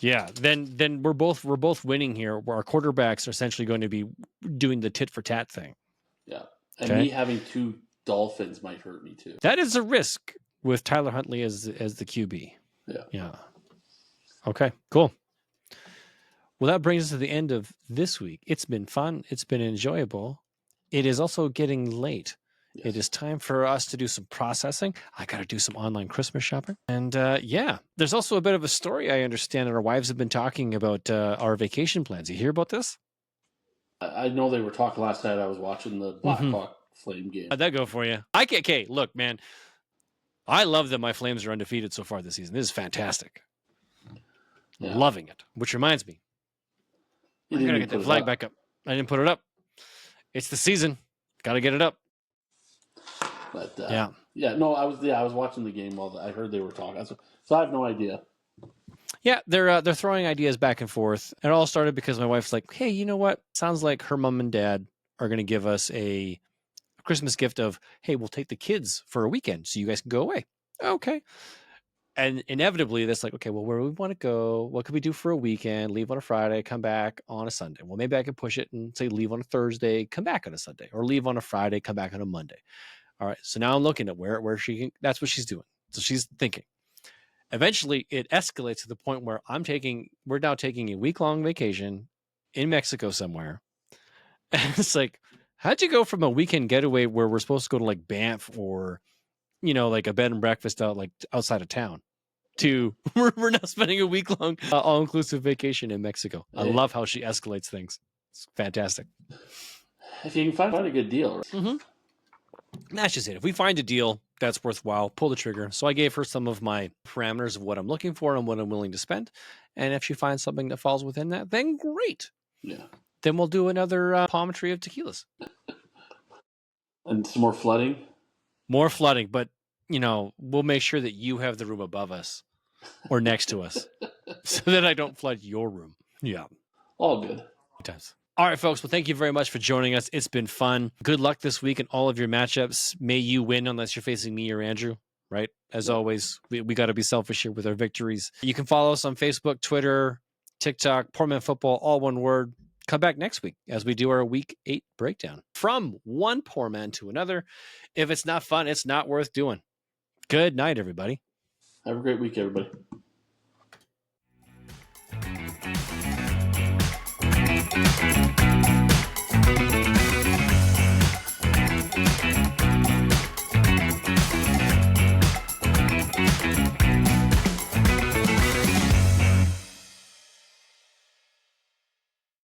Speaker 1: Yeah, then we're both winning here. Where our quarterbacks are essentially going to be doing the tit for tat thing.
Speaker 2: Yeah, and me having two Dolphins might hurt me too.
Speaker 1: That is a risk with Tyler Huntley as the QB.
Speaker 2: Yeah.
Speaker 1: Yeah. Okay. Cool. Well, that brings us to the end of this week. It's been fun. It's been enjoyable. It is also getting late. Yes. It is time for us to do some processing. I got to do some online Christmas shopping. And yeah, there's also a bit of a story I understand that our wives have been talking about our vacation plans. You hear about this?
Speaker 2: I know they were talking last night. I was watching the Blackhawk Flame game.
Speaker 1: How'd that go for you? Okay, look, man. I love that my Flames are undefeated so far this season. This is fantastic. Yeah. Loving it. Which reminds me, I gotta get the flag back up. I didn't put it up. It's the season. Got to get it up.
Speaker 2: But no, I was watching the game while I heard they were talking, so I have no idea.
Speaker 1: Yeah, they're throwing ideas back and forth. It all started because my wife's like, "Hey, you know what? Sounds like her mom and dad are going to give us a Christmas gift of, hey, we'll take the kids for a weekend so you guys can go away." Okay. And inevitably, that's like, okay, well, where do we want to go? What could we do for a weekend? Leave on a Friday, come back on a Sunday. Well, maybe I could push it and say leave on a Thursday, come back on a Sunday, or leave on a Friday, come back on a Monday. All right. So now I'm looking at where she can. That's what she's doing. So she's thinking. Eventually, it escalates to the point where we're now taking a week-long vacation in Mexico somewhere. And it's like, how'd you go from a weekend getaway where we're supposed to go to like Banff or, like a bed and breakfast outside of town to we're now spending a week-long all-inclusive vacation in Mexico. I love how she escalates things. It's fantastic.
Speaker 2: If you can find a good deal. Right?
Speaker 1: Mm-hmm. That's just it. If we find a deal that's worthwhile, pull the trigger. So I gave her some of my parameters of what I'm looking for and what I'm willing to spend. And if she finds something that falls within that, then great.
Speaker 2: Yeah.
Speaker 1: Then we'll do another palmetry of tequilas.
Speaker 2: And some more flooding?
Speaker 1: More flooding, but, we'll make sure that you have the room above us or next to us so that I don't flood your room. Yeah.
Speaker 2: All good.
Speaker 1: Times. All right, folks. Well, thank you very much for joining us. It's been fun. Good luck this week in all of your matchups. May you win unless you're facing me or Andrew, right? As always, we got to be selfish here with our victories. You can follow us on Facebook, Twitter, TikTok, Poor Man Football, all one word. Come back next week as we do our Week 8 breakdown. From one poor man to another. If it's not fun, it's not worth doing. Good night, everybody.
Speaker 2: Have a great week, everybody.